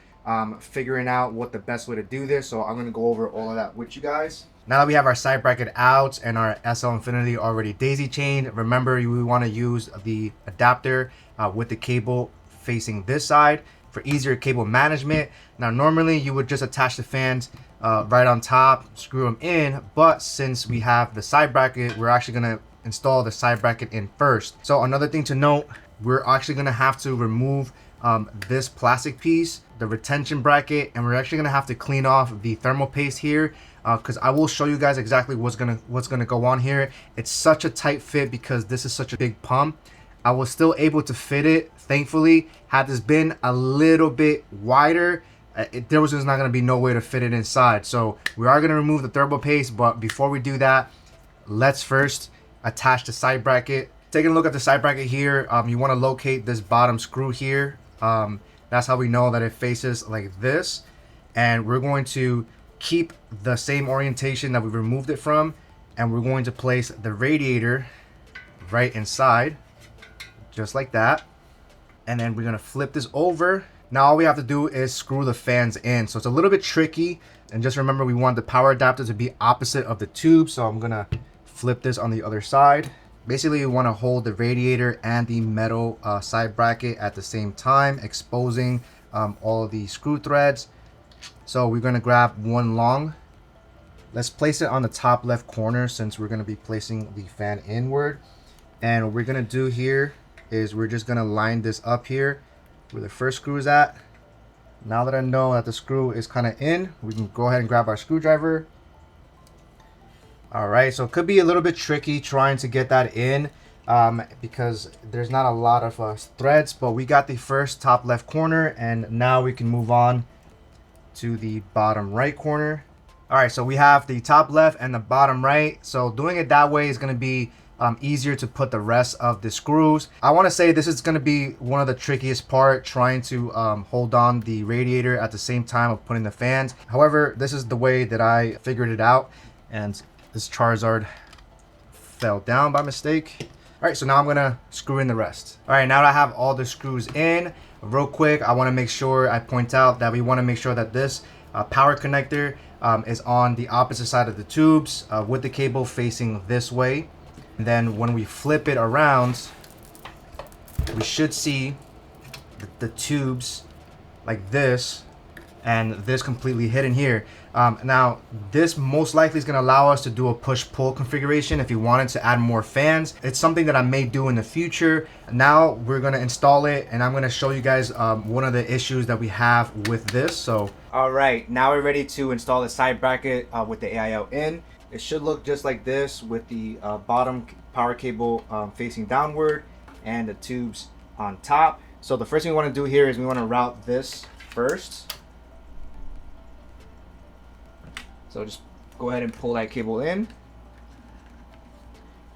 figuring out what the best way to do this. So I'm going to go over all of that with you guys. Now that we have our side bracket out and our SL Infinity already daisy chained, remember we want to use the adapter with the cable facing this side for easier cable management. Now normally you would just attach the fans right on top, screw them in, but since we have the side bracket, we're actually going to install the side bracket in first. So another thing to note, we're actually going to have to remove this plastic piece, the retention bracket, and we're actually gonna have to clean off the thermal paste here, because I will show you guys exactly what's gonna go on here. It's such a tight fit because this is such a big pump. I was still able to fit it, thankfully. Had this been a little bit wider, there was just not going to be no way to fit it inside. So we are going to remove the thermal paste, but before we do that, let's first attach the side bracket. Taking a look at the side bracket here, you want to locate this bottom screw here. That's how we know that it faces like this. And we're going to keep the same orientation that we removed it from, and we're going to place the radiator right inside, just like that. And then we're gonna flip this over. Now all we have to do is screw the fans in. So it's a little bit tricky, and just remember we want the power adapter to be opposite of the tube. So I'm gonna flip this on the other side. Basically, you want to hold the radiator and the metal side bracket at the same time, exposing all of the screw threads. So we're gonna grab one long. Let's place it on the top left corner since we're gonna be placing the fan inward. And what we're gonna do here is we're just gonna line this up here where the first screw is at. Now that I know that the screw is kind of in, we can go ahead and grab our screwdriver. All right, so it could be a little bit tricky trying to get that in because there's not a lot of threads, but we got the first top left corner, and now we can move on to the bottom right corner. All right, so we have the top left and the bottom right. So doing it that way is gonna be easier to put the rest of the screws. I want to say this is going to be one of the trickiest part, trying to hold on the radiator at the same time of putting the fans. However, this is the way that I figured it out, and this Charizard fell down by mistake. All right, so now I'm gonna screw in the rest. All right, now that I have all the screws in, real quick, I want to make sure I point out that we want to make sure that this power connector is on the opposite side of the tubes with the cable facing this way. And then when we flip it around, we should see the tubes like this, and this completely hidden here. Now, this most likely is going to allow us to do a push-pull configuration if you wanted to add more fans. It's something that I may do in the future. Now we're going to install it, and I'm going to show you guys one of the issues that we have with this. So, all right, now we're ready to install the side bracket with the AIO in. It should look just like this with the bottom power cable facing downward and the tubes on top. So the first thing we want to do here is we want to route this first. So just go ahead and pull that cable in.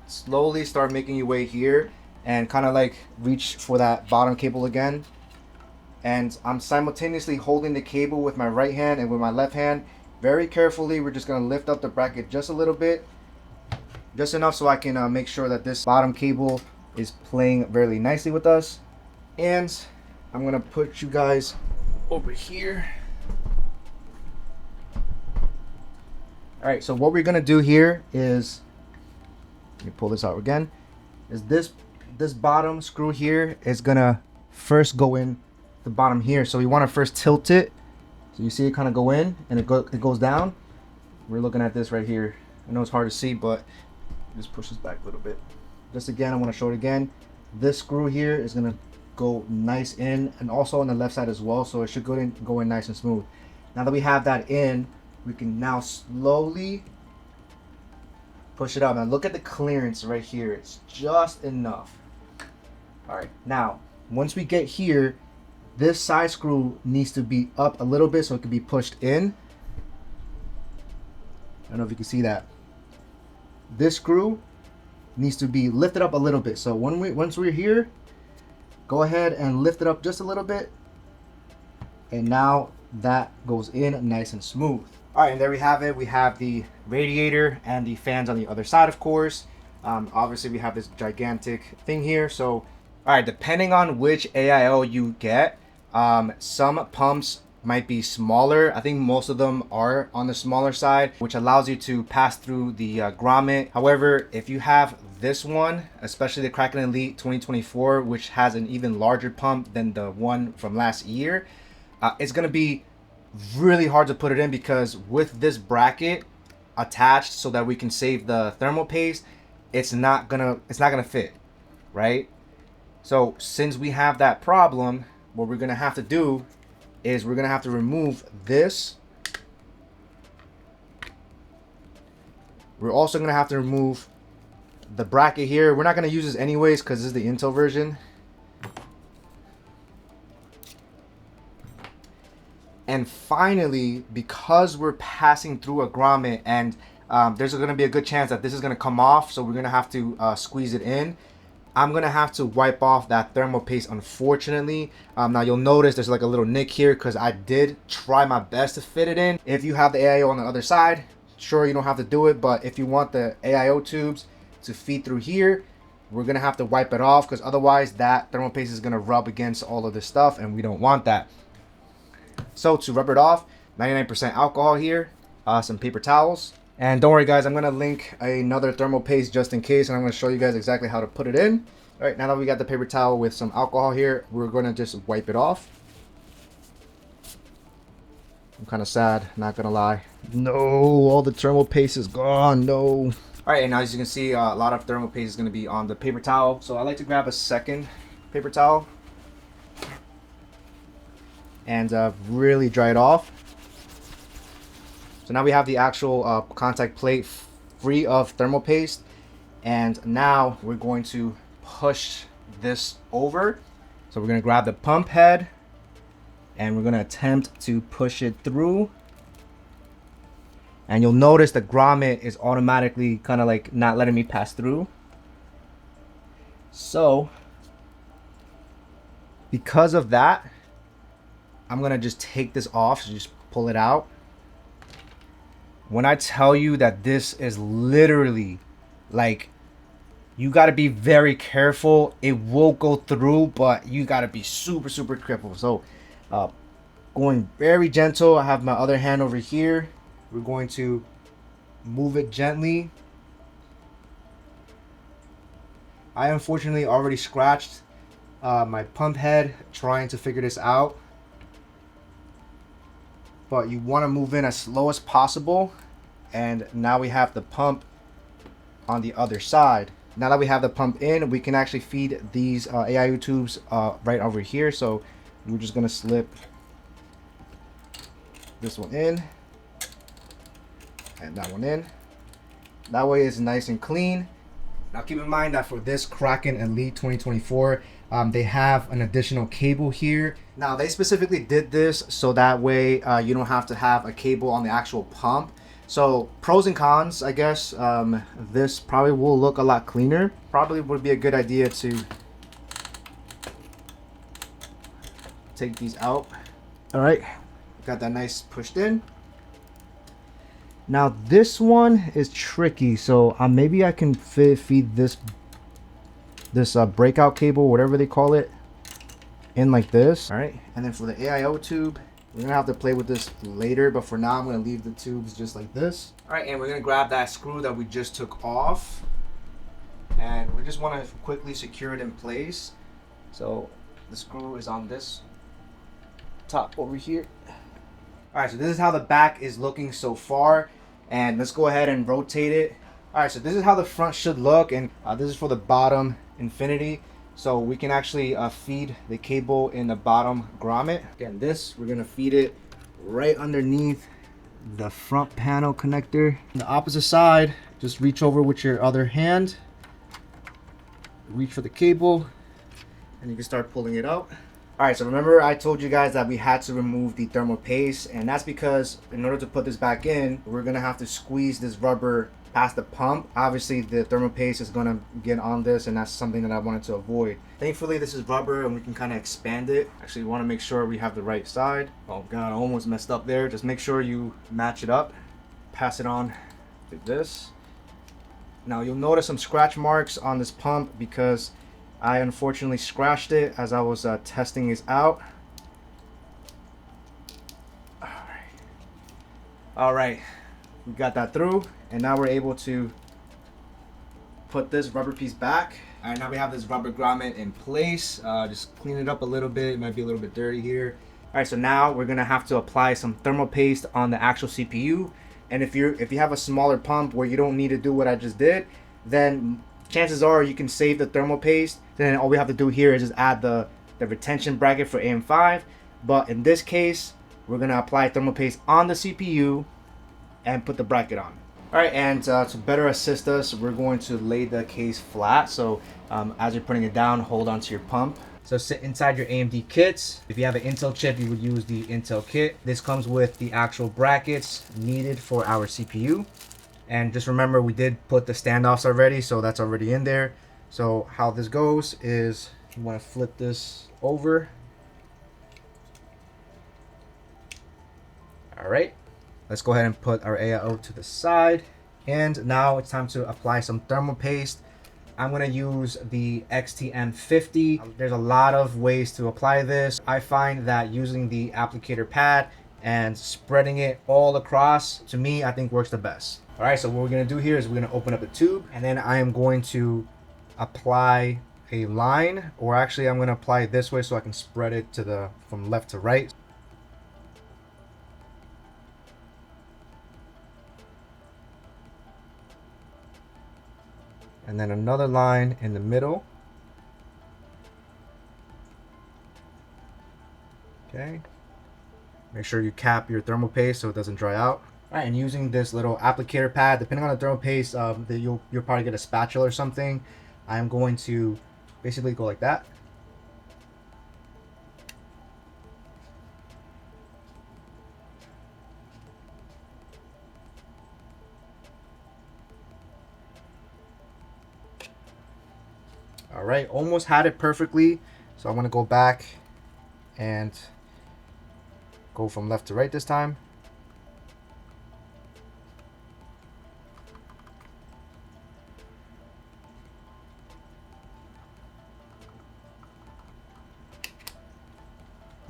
Slowly start making your way here and kind of like reach for that bottom cable again. And I'm simultaneously holding the cable with my right hand and with my left hand. Very carefully, we're just going to lift up the bracket just a little bit. Just enough so I can make sure that this bottom cable is playing really nicely with us. And I'm going to put you guys over here. Alright, so what we're going to do here is, let me pull this out again, is this bottom screw here is going to first go in the bottom here. So we want to first tilt it. So you see it kind of go in and it goes down. We're looking at this right here. I know it's hard to see, but just push this back a little bit. Just again, I want to show it again. This screw here is going to go nice in, and also on the left side as well. So it should go in nice and smooth. Now that we have that in, we can now slowly push it out. Now look at the clearance right here. It's just enough. All right, now once we get here, this side screw needs to be up a little bit so it can be pushed in. I don't know if you can see that. This screw needs to be lifted up a little bit. So once we're here, go ahead and lift it up just a little bit. And now that goes in nice and smooth. All right, and there we have it. We have the radiator and the fans on the other side, of course. Obviously, we have this gigantic thing here. So, all right, depending on which AIO you get, some pumps might be smaller. I think most of them are on the smaller side, which allows you to pass through the grommet. However, if you have this one, especially the Kraken Elite 2024, which has an even larger pump than the one from last year, it's going to be really hard to put it in because with this bracket attached so that we can save the thermal paste, it's not gonna fit, right? So since we have that problem, what we're gonna have to do is we're gonna have to remove this. We're also gonna have to remove the bracket here. We're not gonna use this anyways because this is the Intel version. And finally, because we're passing through a grommet and there's going to be a good chance that this is going to come off, so we're going to have to squeeze it in. I'm going to have to wipe off that thermal paste, unfortunately. Now you'll notice there's like a little nick here because I did try my best to fit it in. If you have the AIO on the other side, sure, you don't have to do it, but if you want the AIO tubes to feed through here, we're going to have to wipe it off because otherwise that thermal paste is going to rub against all of this stuff and we don't want that. So to rub it off, 99% alcohol here, some paper towels. And don't worry guys, I'm going to link another thermal paste just in case, and I'm going to show you guys exactly how to put it in. All right, now that we got the paper towel with some alcohol here, we're going to just wipe it off. I'm kind of sad, not going to lie. No, all the thermal paste is gone, no. All right, and now as you can see, a lot of thermal paste is going to be on the paper towel. So I like to grab a second paper towel and really dry it off. So now we have the actual contact plate free of thermal paste, and now we're going to push this over. So we're going to grab the pump head and we're going to attempt to push it through, and you'll notice the grommet is automatically kind of like not letting me pass through. So because of that, I'm gonna just take this off, so just pull it out. When I tell you that this is literally like, you got to be very careful. It will go through, but you got to be super careful. So going very gentle. I have my other hand over here. We're going to move it gently. I unfortunately already scratched my pump head trying to figure this out. But you want to move in as slow as possible. And now we have the pump on the other side. Now that we have the pump in, we can actually feed these AIO tubes right over here. So we're just going to slip this one in and that one in. That way it's nice and clean. Now keep in mind that for this Kraken Elite 2024, they have an additional cable here. Now they specifically did this so that way you don't have to have a cable on the actual pump. So pros and cons, I guess. This probably will look a lot cleaner. Probably would be a good idea to take these out. All right, got that nice pushed in. Now this one is tricky, so maybe I can feed this breakout cable, whatever they call it, in like this. All right, and then for the AIO tube, we're gonna have to play with this later, but for now I'm gonna leave the tubes just like this. All right, and we're gonna grab that screw that we just took off, and we just want to quickly secure it in place. So the screw is on this top over here. All right, so this is how the back is looking so far, and let's go ahead and rotate it. All right, so this is how the front should look, and this is for the bottom infinity. So we can actually feed the cable in the bottom grommet. Again, this, we're gonna feed it right underneath the front panel connector. On the opposite side, just reach over with your other hand, reach for the cable, and you can start pulling it out. All right, so remember I told you guys that we had to remove the thermal paste, and that's because in order to put this back in, we're gonna have to squeeze this rubber past the pump. Obviously the thermal paste is gonna get on this, and that's something that I wanted to avoid. Thankfully this is rubber and we can kind of expand it. Actually, we want to make sure we have the right side. Oh god, I almost messed up there. Just make sure you match it up, pass it on like this. Now you'll notice some scratch marks on this pump because I unfortunately scratched it as I was testing this out. All right, we got that through, and now we're able to put this rubber piece back. All right, now we have this rubber grommet in place. Just clean it up a little bit. It might be a little bit dirty here. All right, so now we're gonna have to apply some thermal paste on the actual CPU. And if you have a smaller pump where you don't need to do what I just did, then chances are you can save the thermal paste. Then all we have to do here is just add the the retention bracket for AM5. But in this case, we're gonna apply thermal paste on the CPU and put the bracket on. All right, and to better assist us, we're going to lay the case flat. So as you're putting it down, hold onto your pump. So sit inside your AMD kits. If you have an Intel chip, you would use the Intel kit. This comes with the actual brackets needed for our CPU. And just remember, we did put the standoffs already, so that's already in there. So how this goes is you want to flip this over. All right, let's go ahead and put our AIO to the side. And now it's time to apply some thermal paste. I'm gonna use the XTM50. There's a lot of ways to apply this. I find that using the applicator pad and spreading it all across, to me, I think works the best. All right, so what we're gonna do here is we're gonna open up a tube, and then I am going to apply a line, or actually I'm gonna apply it this way so I can spread it to from left to right. And then another line in the middle. Okay. Make sure you cap your thermal paste so it doesn't dry out. All right, and using this little applicator pad, depending on the thermal paste, you'll probably get a spatula or something. I'm going to basically go like that. All right, almost had it perfectly. So I'm gonna go back and go from left to right this time.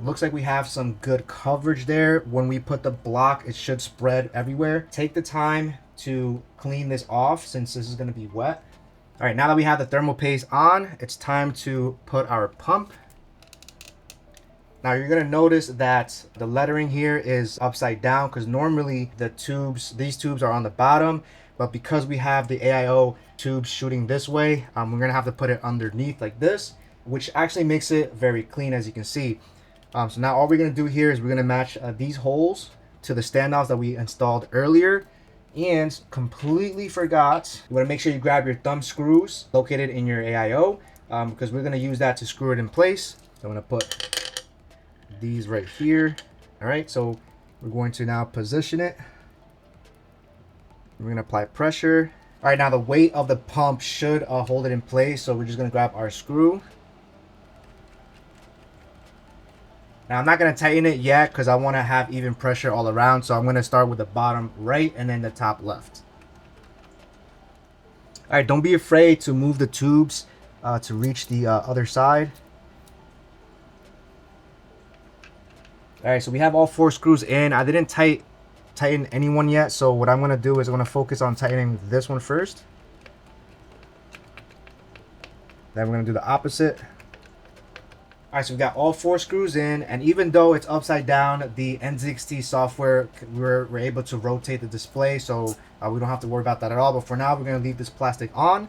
Looks like we have some good coverage there. When we put the block, it should spread everywhere. Take the time to clean this off since this is gonna be wet. All right, now that we have the thermal paste on, it's time to put our pump. Now you're gonna notice that the lettering here is upside down because normally these tubes are on the bottom, but because we have the AIO tubes shooting this way, we're gonna have to put it underneath like this, which actually makes it very clean, as you can see. So now all we're gonna do here is we're gonna match these holes to the standoffs that we installed earlier. And completely forgot, you want to make sure you grab your thumb screws located in your AIO because we're going to use that to screw it in place. So I'm going to put these right here. All right, so we're going to now position it. We're going to apply pressure. All right, now the weight of the pump should hold it in place. So we're just going to grab our screw. Now I'm not going to tighten it yet because I want to have even pressure all around. So I'm going to start with the bottom right and then the top left. All right, don't be afraid to move the tubes to reach the other side. All right, so we have all 4 screws in. I didn't tighten any one yet. So what I'm going to do is I'm going to focus on tightening this one first. Then we're going to do the opposite. All right, so we got all 4 screws in, and even though it's upside down, the NZXT software, we're able to rotate the display, so we don't have to worry about that at all. But for now, we're gonna leave this plastic on.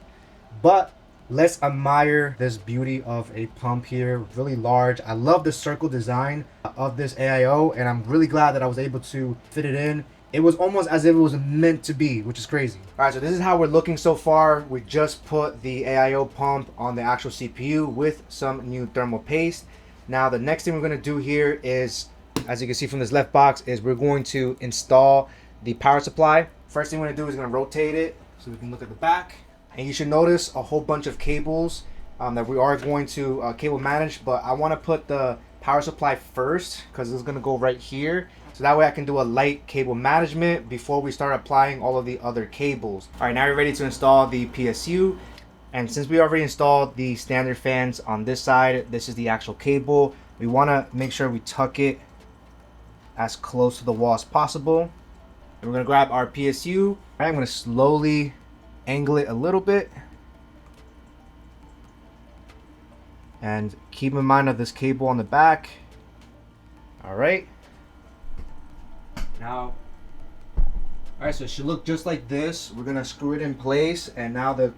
But let's admire this beauty of a pump here, really large. I love the circle design of this AIO, and I'm really glad that I was able to fit it in. It was almost as if it was meant to be, which is crazy. All right, so this is how we're looking so far. We just put the AIO pump on the actual CPU with some new thermal paste. Now, the next thing we're gonna do here is, as you can see from this left box, is we're going to install the power supply. First thing we're gonna do is gonna rotate it so we can look at the back. And you should notice a whole bunch of cables that we are going to cable manage, but I wanna put the power supply first because it's gonna go right here. So that way I can do a light cable management before we start applying all of the other cables. All right, now we're ready to install the PSU. And since we already installed the standard fans on this side, this is the actual cable. We wanna make sure we tuck it as close to the wall as possible. And we're gonna grab our PSU. All right, I'm gonna slowly angle it a little bit. And keep in mind of this cable on the back. All right. Now, all right, so it should look just like this. We're gonna screw it in place, and now the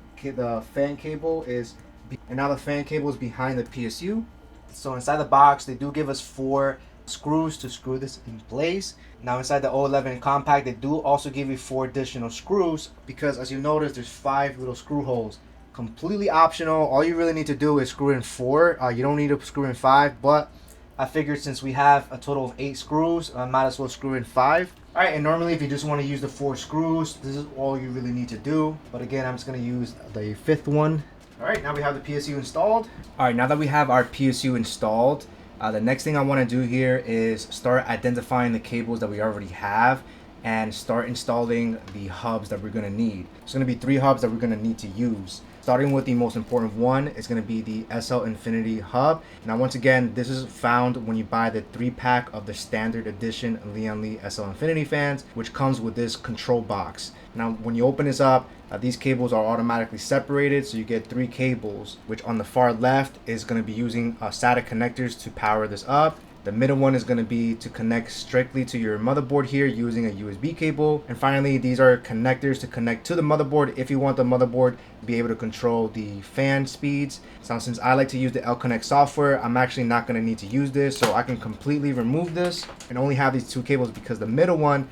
fan cable is behind the PSU. So inside the box, they do give us 4 screws to screw this in place. Now inside the O11 compact, they do also give you 4 additional screws, because as you notice, there's 5 little screw holes. Completely optional. All you really need to do is screw in 4. You don't need to screw in 5, but I figured since we have a total of 8 screws, I might as well screw in 5. Alright, and normally if you just want to use the 4 screws, this is all you really need to do. But again, I'm just going to use the 5th one. Alright, now we have the PSU installed. Alright, now that we have our PSU installed, the next thing I want to do here is start identifying the cables that we already have and start installing the hubs that we're going to need. There's going to be 3 hubs that we're going to need to use. Starting with the most important one is going to be the SL Infinity hub. Now once again, this is found when you buy the 3-pack of the standard edition Lian SL Infinity fans, which comes with this control box. Now when you open this up, these cables are automatically separated, so you get 3 cables, which on the far left is going to be using SATA connectors to power this up. The middle one is going to be to connect strictly to your motherboard here using a USB cable. And finally, these are connectors to connect to the motherboard if you want the motherboard to be able to control the fan speeds. So since I like to use the L-Connect software, I'm actually not going to need to use this. So I can completely remove this and only have these 2 cables, because the middle one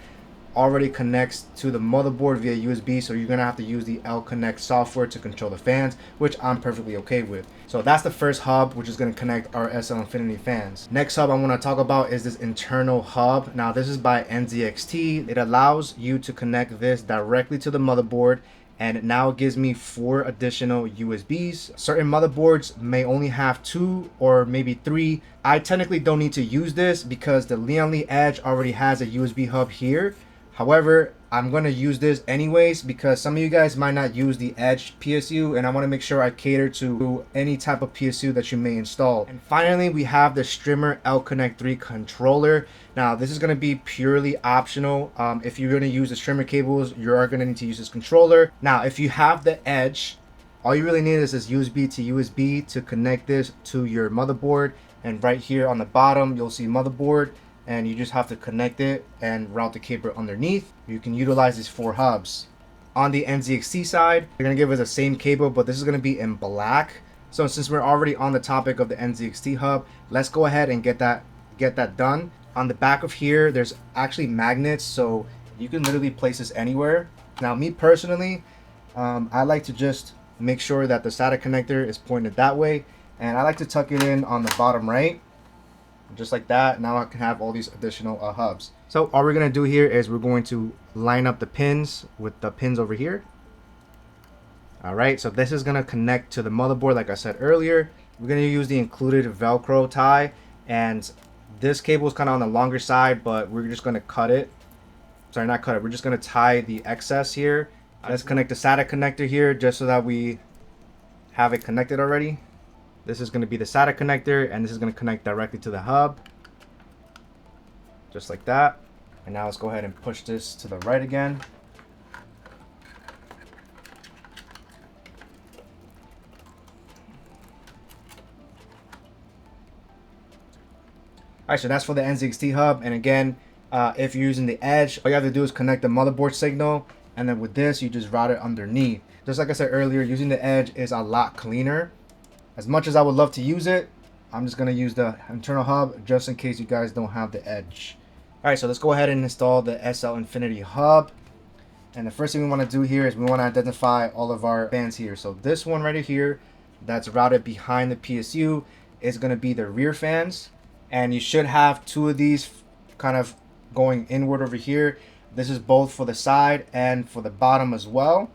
already connects to the motherboard via USB, so you're gonna have to use the L-Connect software to control the fans, which I'm perfectly okay with. So that's the first hub, which is gonna connect our SL Infinity fans. Next hub I wanna talk about is this internal hub. Now this is by NZXT. It allows you to connect this directly to the motherboard, and now it gives me 4 additional USBs. Certain motherboards may only have 2 or maybe 3. I technically don't need to use this because the Lian Edge already has a USB hub here. However, I'm going to use this anyways because some of you guys might not use the Edge PSU, and I want to make sure I cater to any type of PSU that you may install. And finally, we have the Strimmer L-Connect 3 controller. Now, this is going to be purely optional. If you're going to use the Strimmer cables, you are going to need to use this controller. Now, if you have the Edge, all you really need is this USB to USB to connect this to your motherboard. And right here on the bottom, you'll see motherboard, and you just have to connect it and route the cable underneath. You can utilize these 4 hubs. On the NZXT side, they're gonna give us the same cable, but this is gonna be in black. So since we're already on the topic of the NZXT hub, let's go ahead and get that done. On the back of here, there's actually magnets, so you can literally place this anywhere. Now, me personally, I like to just make sure that the SATA connector is pointed that way, and I like to tuck it in on the bottom right. Just like that. Now I can have all these additional hubs. So all we're going to do here is we're going to line up the pins with the pins over here. Alright, so this is going to connect to the motherboard like I said earlier. We're going to use the included Velcro tie, and this cable is kind of on the longer side, but we're just going to cut it. Sorry, not cut it. We're just going to tie the excess here. Let's connect the SATA connector here just so that we have it connected already. This is going to be the SATA connector, and this is going to connect directly to the hub. Just like that. And now let's go ahead and push this to the right again. Alright, so that's for the NZXT hub. And again, if you're using the Edge, all you have to do is connect the motherboard signal, and then with this, you just route it underneath. Just like I said earlier, using the Edge is a lot cleaner. As much as I would love to use it, I'm just going to use the internal hub just in case you guys don't have the Edge. Alright, so let's go ahead and install the SL Infinity hub. And the first thing we want to do here is we want to identify all of our fans here. So this one right here that's routed behind the PSU is going to be the rear fans. And you should have 2 of these kind of going inward over here. This is both for the side and for the bottom as well.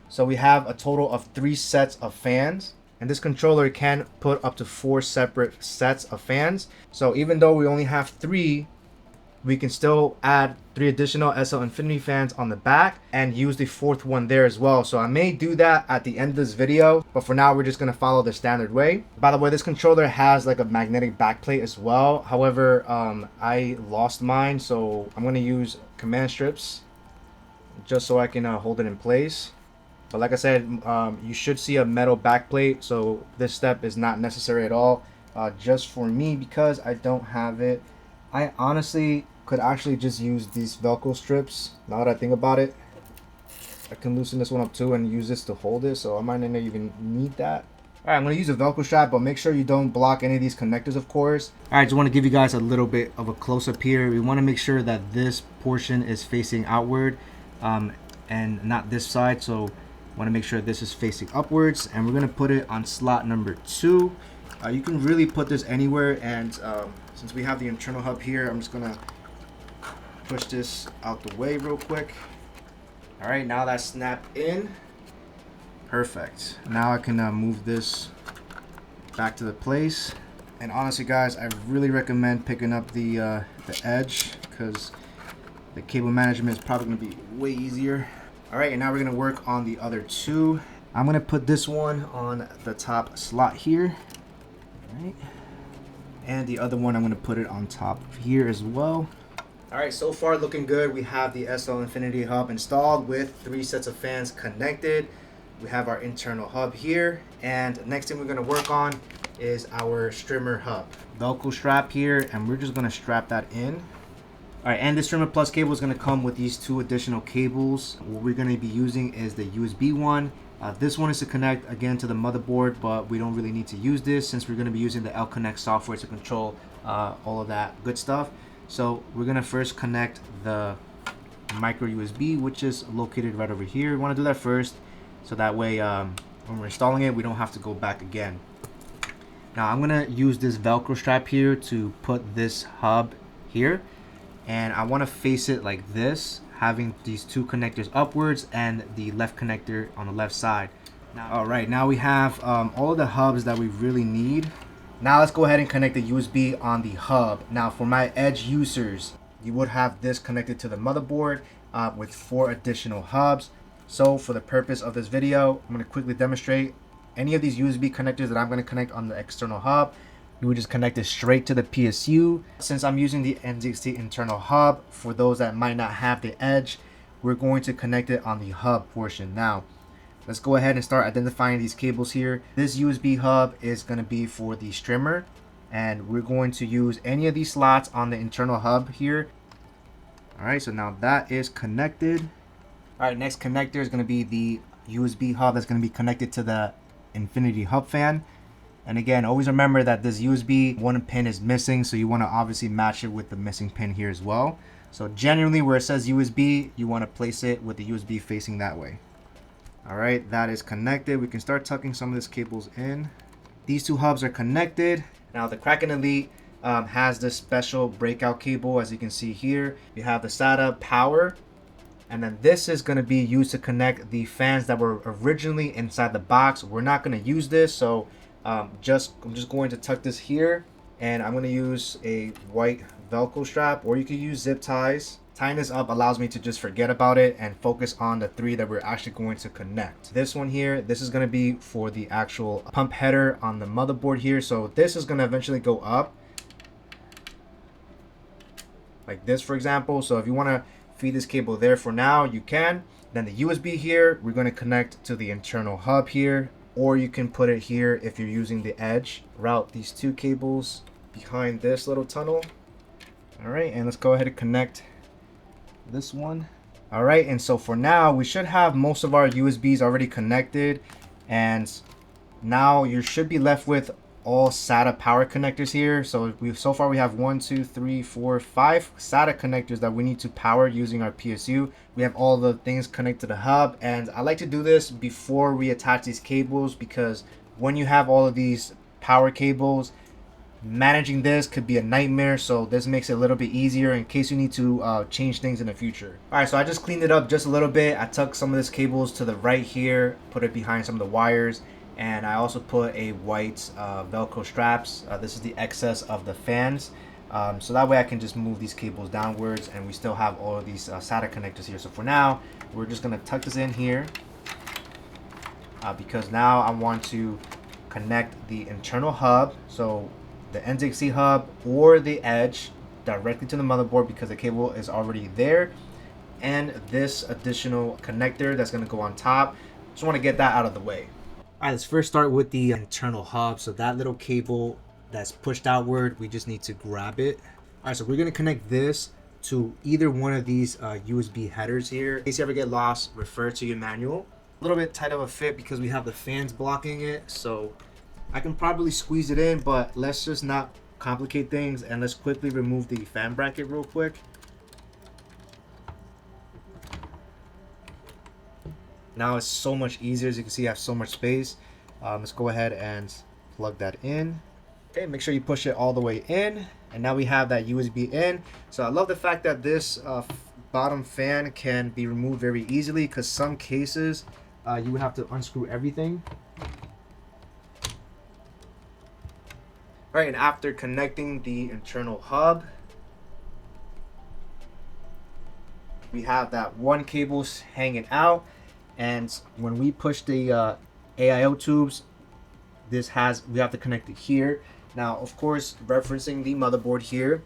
So we have a total of 3 sets of fans. And this controller can put up to 4 separate sets of fans. So even though we only have 3, we can still add 3 additional SL Infinity fans on the back and use the 4th one there as well. So I may do that at the end of this video, but for now we're just going to follow the standard way. By the way, this controller has like a magnetic backplate as well. However, I lost mine, so I'm going to use command strips just so I can hold it in place. But like I said, you should see a metal backplate, so this step is not necessary at all, just for me because I don't have it. I honestly could actually just use these Velcro strips. Now that I think about it, I can loosen this one up too and use this to hold it, so I might not even need that. All right, I'm gonna use a Velcro strap, but make sure you don't block any of these connectors, of course. All right, just wanna give you guys a little bit of a close-up here. We wanna make sure that this portion is facing outward and not this side. So wanna make sure this is facing upwards, and we're gonna put it on slot number 2. You can really put this anywhere, and since we have the internal hub here, I'm just gonna push this out the way real quick. All right, now that's snapped in. Perfect. Now I can move this back to the place. And honestly, guys, I really recommend picking up the edge, because the cable management is probably gonna be way easier. All right, and now we're gonna work on the other 2. I'm gonna put this one on the top slot here. All right. And the other one, I'm gonna put it on top here as well. All right, so far looking good. We have the SL Infinity Hub installed with 3 sets of fans connected. We have our internal hub here, and next thing we're going to work on is our Strimmer hub. Velcro strap here, and we're just going to strap that in. All right, and the Strimmer Plus cable is going to come with these 2 additional cables. What we're going to be using is the USB one. This one is to connect again to the motherboard, but we don't really need to use this since we're going to be using the L-Connect software to control all of that good stuff. So we're going to first connect the micro USB, which is located right over here. We want to do that first, so that way when we're installing it, we don't have to go back again. Now I'm gonna use this Velcro strap here to put this hub here, and I want to face it like this, having these 2 connectors upwards and the left connector on the left side. All right, now we have all of the hubs that we really need. Now let's go ahead and connect the USB on the hub. Now for my edge users, you would have this connected to the motherboard with 4 additional hubs. So for the purpose of this video, I'm going to quickly demonstrate any of these USB connectors that I'm going to connect on the external hub. You would just connect it straight to the PSU. Since I'm using the NZXT internal hub, for those that might not have the edge, we're going to connect it on the hub portion. Now let's go ahead and start identifying these cables here. This USB hub is going to be for the Strimmer, and we're going to use any of these slots on the internal hub here. All right, so now that is connected. All right, next connector is going to be the USB hub that's going to be connected to the Infinity Hub fan. And again, always remember that this USB one pin is missing, so you want to obviously match it with the missing pin here as well. So generally where it says USB, you want to place it with the USB facing that way. All right, that is connected. We can start tucking some of these cables in. These 2 hubs are connected. Now the Kraken Elite has this special breakout cable, as you can see here. You have the SATA power, and then this is going to be used to connect the fans that were originally inside the box. We're not going to use this, so I'm just going to tuck this here, and I'm going to use a white Velcro strap, or you could use zip ties. Tying this up allows me to just forget about it and focus on the 3 that we're actually going to connect. This one here, this is going to be for the actual pump header on the motherboard here. So this is going to eventually go up like this, for example. So if you want to feed this cable there for now, you can. Then the USB here, we're going to connect to the internal hub here, or you can put it here if you're using the edge. Route these 2 cables behind this little tunnel. All right, and let's go ahead and connect this one. All right, and so for now we should have most of our USBs already connected, and now you should be left with all SATA power connectors here. So so far we have 1, 2, 3, 4, 5 SATA connectors that we need to power using our PSU. We have all the things connected to the hub, and I like to do this before we attach these cables, because when you have all of these power cables, managing this could be a nightmare. So this makes it a little bit easier in case you need to change things in the future. All right, so I just cleaned it up just a little bit. I tucked some of this cables to the right here, put it behind some of the wires, and I also put a white Velcro straps. This is the excess of the fans, so that way I can just move these cables downwards, and we still have all of these SATA connectors here. So for now, we're just gonna tuck this in here because now I want to connect the internal hub. So the NZXT hub or the edge directly to the motherboard, because the cable is already there, and this additional connector that's going to go on top. Just want to get that out of the way. All right, let's first start with the internal hub. So that little cable that's pushed outward, we just need to grab it. All right, so we're going to connect this to either one of these USB headers here. In case you ever get lost, refer to your manual. A little bit tight of a fit because we have the fans blocking it, so I can probably squeeze it in, but let's just not complicate things, and let's quickly remove the fan bracket real quick. Now it's so much easier. As you can see, I have so much space. Let's go ahead and plug that in. Okay, make sure you push it all the way in, and now we have that USB in. So I love the fact that this bottom fan can be removed very easily, because some cases you would have to unscrew everything. All right, and after connecting the internal hub, we have that one cable hanging out, and when we push the AIO tubes, we have to connect it here. Now, of course, referencing the motherboard here,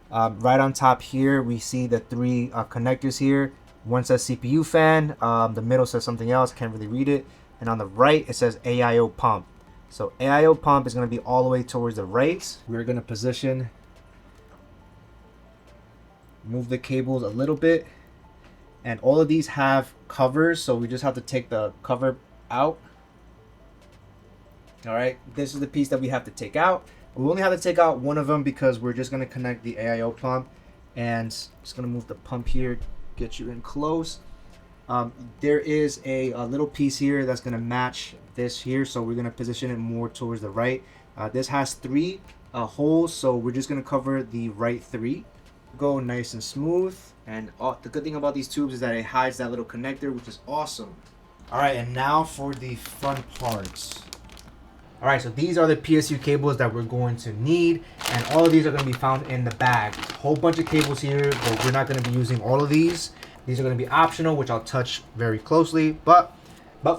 right on top here, we see the three connectors here. One says CPU fan, the middle says something else, can't really read it, and on the right, it says AIO Pump. So AIO Pump is going to be all the way towards the right. We're going to position, move the cables a little bit, and all of these have covers, so we just have to take the cover out. All right, this is the piece that we have to take out. We only have to take out one of them because we're just going to connect the AIO pump, and just going to move the pump here, get you in close. There is a little piece here that's going to match this here, so we're going to position it more towards the right. This has three holes, so we're just going to cover the right three. Go nice and smooth, and the good thing about these tubes is that it hides that little connector, which is awesome. All right, and now for the front parts. All right, so these are the PSU cables that we're going to need, and all of these are going to be found in the bag. A whole bunch of cables here, but we're not going to be using all of these. These are going to be optional, which I'll touch very closely, but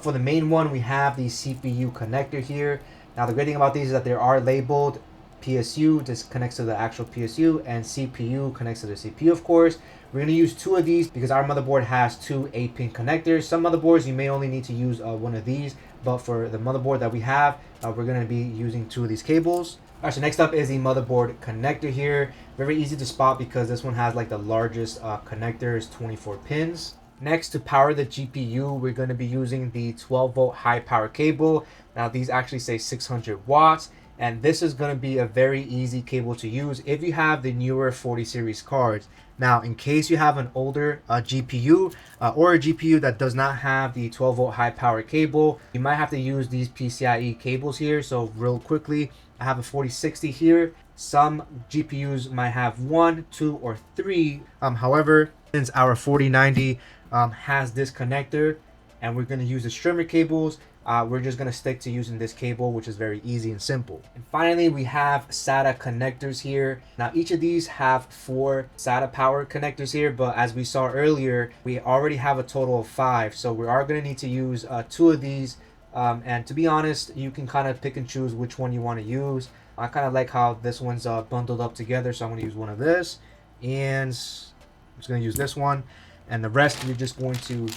for the main one, we have the CPU connector here. Now, the great thing about these is that they are labeled PSU. This connects to the actual PSU, and CPU connects to the CPU, of course. We're going to use two of these because our motherboard has two 8-pin connectors. Some motherboards, you may only need to use one of these, but for the motherboard that we have, we're going to be using two of these cables. All right, so next up is the motherboard connector here. Very easy to spot because this one has like the largest connectors, 24 pins. Next, to power the GPU, we're going to be using the 12-volt high power cable. Now, these actually say 600 watts. And this is going to be a very easy cable to use if you have the newer 40 series cards. Now, in case you have an older GPU or a GPU that does not have the 12-volt high power cable, you might have to use these PCIe cables here. So real quickly, I have a 4060 here. Some GPUs might have 1, 2, or 3. However, since our 4090 has this connector and we're going to use the Strimmer cables, we're just going to stick to using this cable, which is very easy and simple. And finally, we have SATA connectors here. Now, each of these have 4 SATA power connectors here, but as we saw earlier, we already have a total of 5. So we are going to need to use 2 of these. And to be honest, you can kind of pick and choose which one you want to use. I kind of like how this one's bundled up together, so I'm going to use one of this. And I'm just going to use this one. And the rest, you're just going to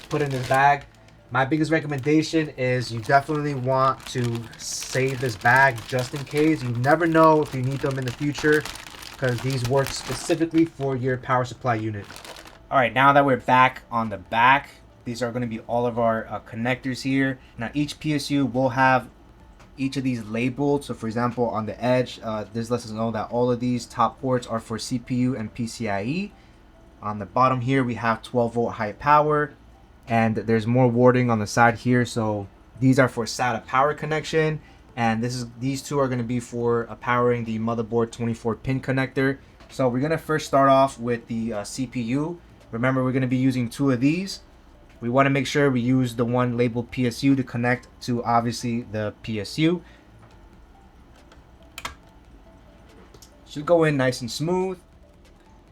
put in this bag. My biggest recommendation is you definitely want to save this bag just in case. You never know if you need them in the future because these work specifically for your power supply unit. All right, now that we're back on the back, these are going to be all of our connectors here. Now, each PSU will have each of these labeled. So for example, on the edge, this lets us know that all of these top ports are for CPU and PCIe. On the bottom here, we have 12-volt high power. And there's more wording on the side here, so these are for SATA power connection, and these two are going to be for powering the motherboard 24-pin connector. So we're going to first start off with the CPU. Remember, we're going to be using 2 of these. We want to make sure we use the one labeled PSU to connect to obviously the PSU. Should go in nice and smooth.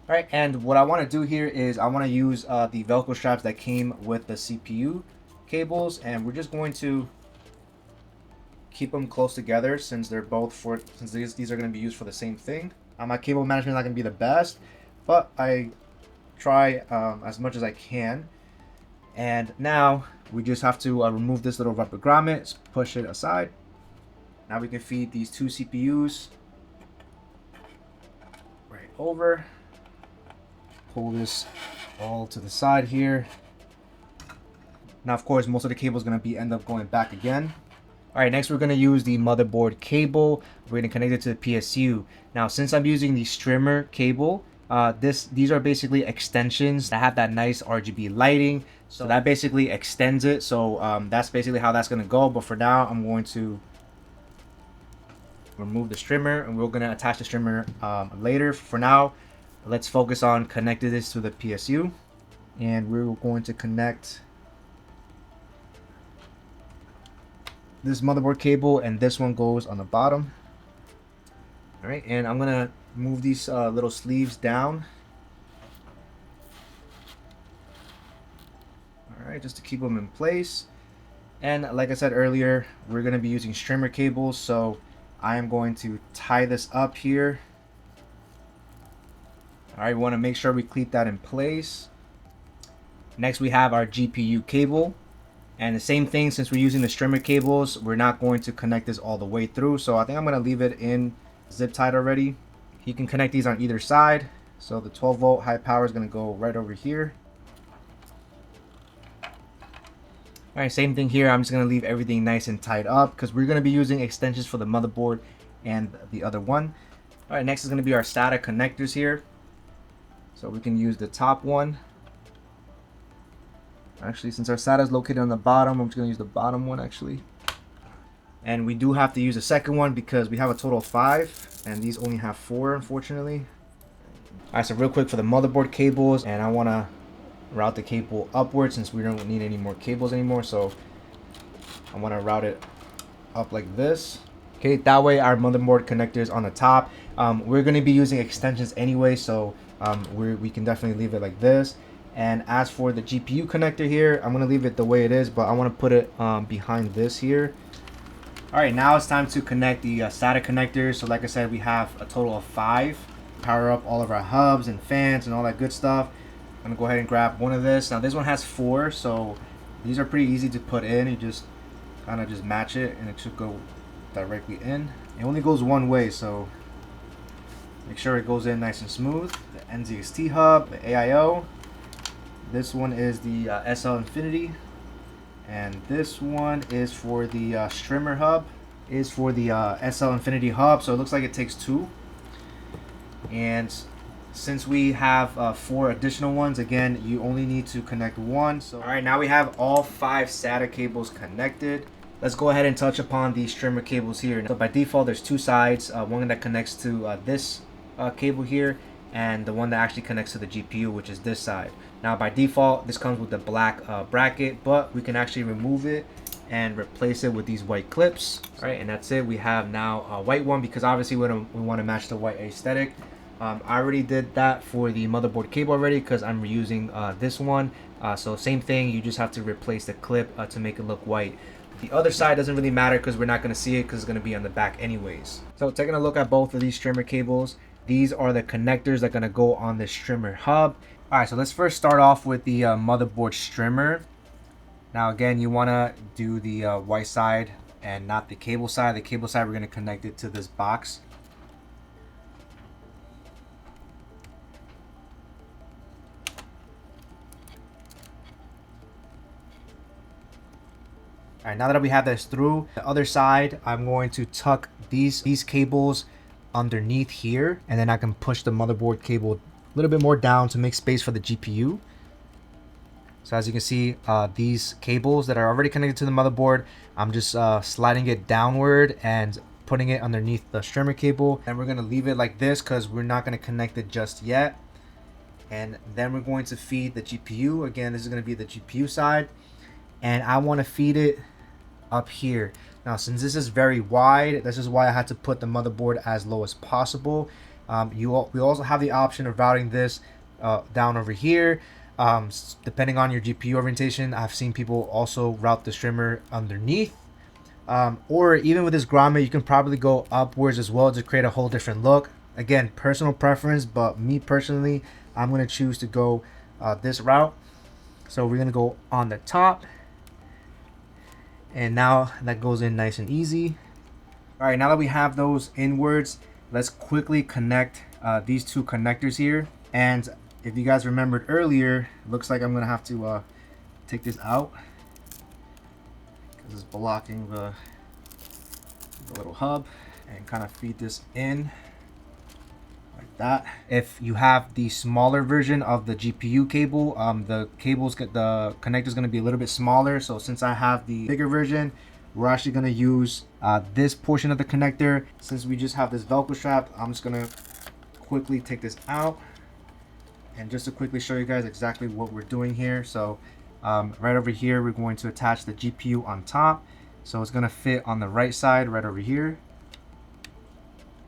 All right, and what I want to do here is I want to use the Velcro straps that came with the CPU cables, and we're just going to keep them close together since they're both since these are going to be used for the same thing. My cable management is not going to be the best, but I try as much as I can. And now we just have to remove this little rubber grommet, push it aside. Now we can feed these 2 CPUs right over. Pull this all to the side here. Now, of course, most of the cable is going to end up going back again. All right, next we're going to use the motherboard cable. We're going to connect it to the PSU. Now, since I'm using the Strimmer cable, these are basically extensions that have that nice RGB lighting. So that basically extends it. So that's basically how that's going to go. But for now, I'm going to remove the strimmer, and we're going to attach the strimmer later. For now, let's focus on connecting this to the PSU. And we're going to connect this motherboard cable, and this one goes on the bottom. All right, and I'm gonna move these little sleeves down. All right, just to keep them in place. And like I said earlier, we're gonna be using strimmer cables, so I am going to tie this up here. All right, we want to make sure we keep that in place. Next, we have our GPU cable. And the same thing, since we're using the strimmer cables, we're not going to connect this all the way through. So I think I'm going to leave it in zip tied already. You can connect these on either side. So the 12 volt high power is going to go right over here. All right, same thing here. I'm just going to leave everything nice and tied up because we're going to be using extensions for the motherboard and the other one. All right, next is going to be our SATA connectors here. So we can use the top one. Actually, since our SATA is located on the bottom, I'm just going to use the bottom one actually. And we do have to use a second one because we have a total of 5 and these only have 4, unfortunately. Alright, so real quick for the motherboard cables, and I want to route the cable upwards since we don't need any more cables anymore. So I want to route it up like this. Okay, that way our motherboard connector is on the top. We're going to be using extensions anyway, so we can definitely leave it like this. And as for the GPU connector here, I'm going to leave it the way it is, but I want to put it behind this here. Alright, now it's time to connect the SATA connectors. So like I said, we have a total of 5. Power up all of our hubs and fans and all that good stuff. I'm going to go ahead and grab one of this. Now this one has 4, so these are pretty easy to put in. You just kind of just match it and it should go directly in. It only goes one way, so make sure it goes in nice and smooth. The NZXT hub, the AIO. This one is the SL Infinity, and this one is for the Strimmer hub, is for the SL Infinity hub. So it looks like it takes 2. And since we have 4 additional ones, again, you only need to connect 1. So all right, now we have all 5 SATA cables connected. Let's go ahead and touch upon the strimmer cables here. So by default, there's 2 sides, one that connects to this cable here, and the one that actually connects to the GPU, which is this side. Now by default, this comes with the black bracket, but we can actually remove it and replace it with these white clips. All right, and that's it. We have now a white one because obviously we want to match the white aesthetic. I already did that for the motherboard cable already because I'm reusing this one. So same thing, you just have to replace the clip to make it look white. The other side doesn't really matter because we're not going to see it because it's going to be on the back anyways. So taking a look at both of these strimmer cables, these are the connectors that are going to go on the strimmer hub. Alright, so let's first start off with the motherboard strimmer. Now again, you want to do the white side and not the cable side. The cable side, we're going to connect it to this box. Alright, now that we have this through, the other side, I'm going to tuck these cables underneath here, and then I can push the motherboard cable a little bit more down to make space for the GPU. So as you can see, these cables that are already connected to the motherboard, I'm just sliding it downward and putting it underneath the strimmer cable. And we're going to leave it like this because we're not going to connect it just yet. And then we're going to feed the GPU. Again, this is going to be the GPU side. And I want to feed it up here. Now, since this is very wide, this is why I had to put the motherboard as low as possible. We also have the option of routing this down over here. Depending on your GPU orientation, I've seen people also route the strimmer underneath. Or even with this grommet, you can probably go upwards as well to create a whole different look. Again, personal preference, but me personally, I'm going to choose to go this route. So we're going to go on the top. And now that goes in nice and easy. All right, now that we have those inwards, let's quickly connect these 2 connectors here. And if you guys remembered earlier, it looks like I'm gonna have to take this out because it's blocking the the little hub and kind of feed this in like that. If you have the smaller version of the GPU cable, the connector is going to be a little bit smaller. So since I have the bigger version, we're actually going to use this portion of the connector. Since we just have this Velcro strap, I'm just going to quickly take this out. And just to quickly show you guys exactly what we're doing here. So right over here, we're going to attach the GPU on top. So it's going to fit on the right side right over here.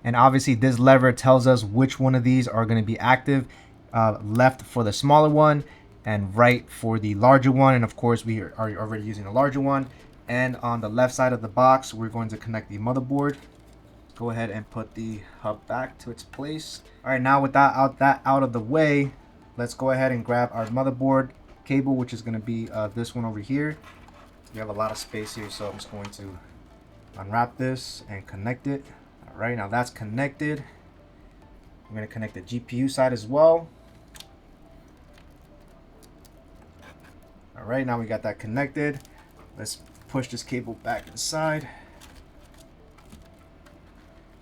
And obviously this lever tells us which one of these are going to be active. Left for the smaller one and right for the larger one. And of course we are already using the larger one. And on the left side of the box, we're going to connect the motherboard. Go ahead and put the hub back to its place. All right, now with that out of the way, let's go ahead and grab our motherboard cable, which is going to be this one over here. We have a lot of space here, so I'm just going to unwrap this and connect it. All right, now that's connected. I'm going to connect the GPU side as well. All right, now we got that connected. Let's push this cable back inside.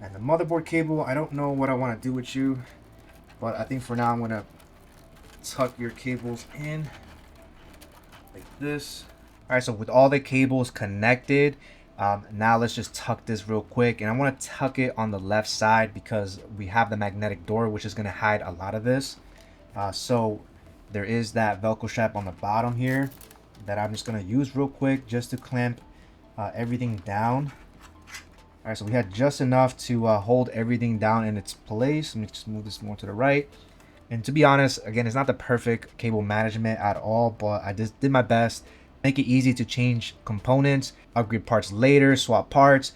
And the motherboard cable, I don't know what I want to do with you, but I think for now I'm going to tuck your cables in like this. All right, so with all the cables connected, now let's just tuck this real quick. And I want to tuck it on the left side because we have the magnetic door, which is going to hide a lot of this. So there is that Velcro strap on the bottom here that I'm just going to use real quick just to clamp everything down. All right, so we had just enough to hold everything down in its place. Let me just move this more to the right. And to be honest, again, it's not the perfect cable management at all, but I just did my best. Make it easy to change components, upgrade parts later, swap parts.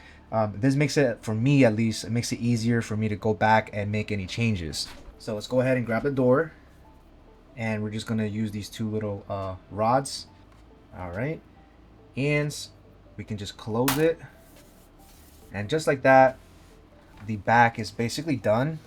This makes it, for me at least, it makes it easier for me to go back and make any changes. So let's go ahead and grab the door. And we're just gonna use these two little rods. All right, and we can just close it. And just like that, the back is basically done.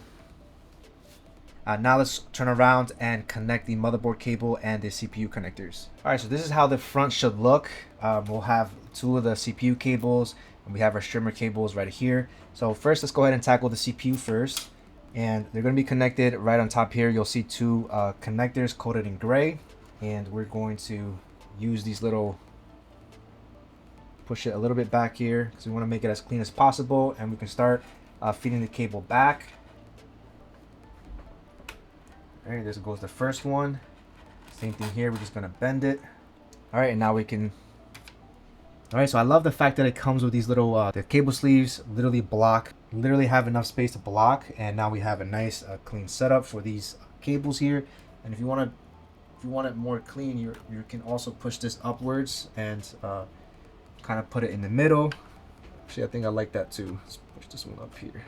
Now let's turn around and connect the motherboard cable and the CPU connectors. All right, so this is how the front should look. We'll have two of the CPU cables, and we have our Strimmer cables right here. So first, let's go ahead and tackle the CPU first. And they're going to be connected right on top here. You'll see two connectors coated in gray. And we're going to use these little, push it a little bit back here because we want to make it as clean as possible, and we can start feeding the cable back. All right, this goes the first one. Same thing here, we're just gonna bend it. All right, and now we can. All right, so I love the fact that it comes with these little the cable sleeves literally have enough space to block, and now we have a nice clean setup for these cables here. And if you want it more clean, you can also push this upwards and kind of put it in the middle. Actually, I think I like that too. Let's push this one up here.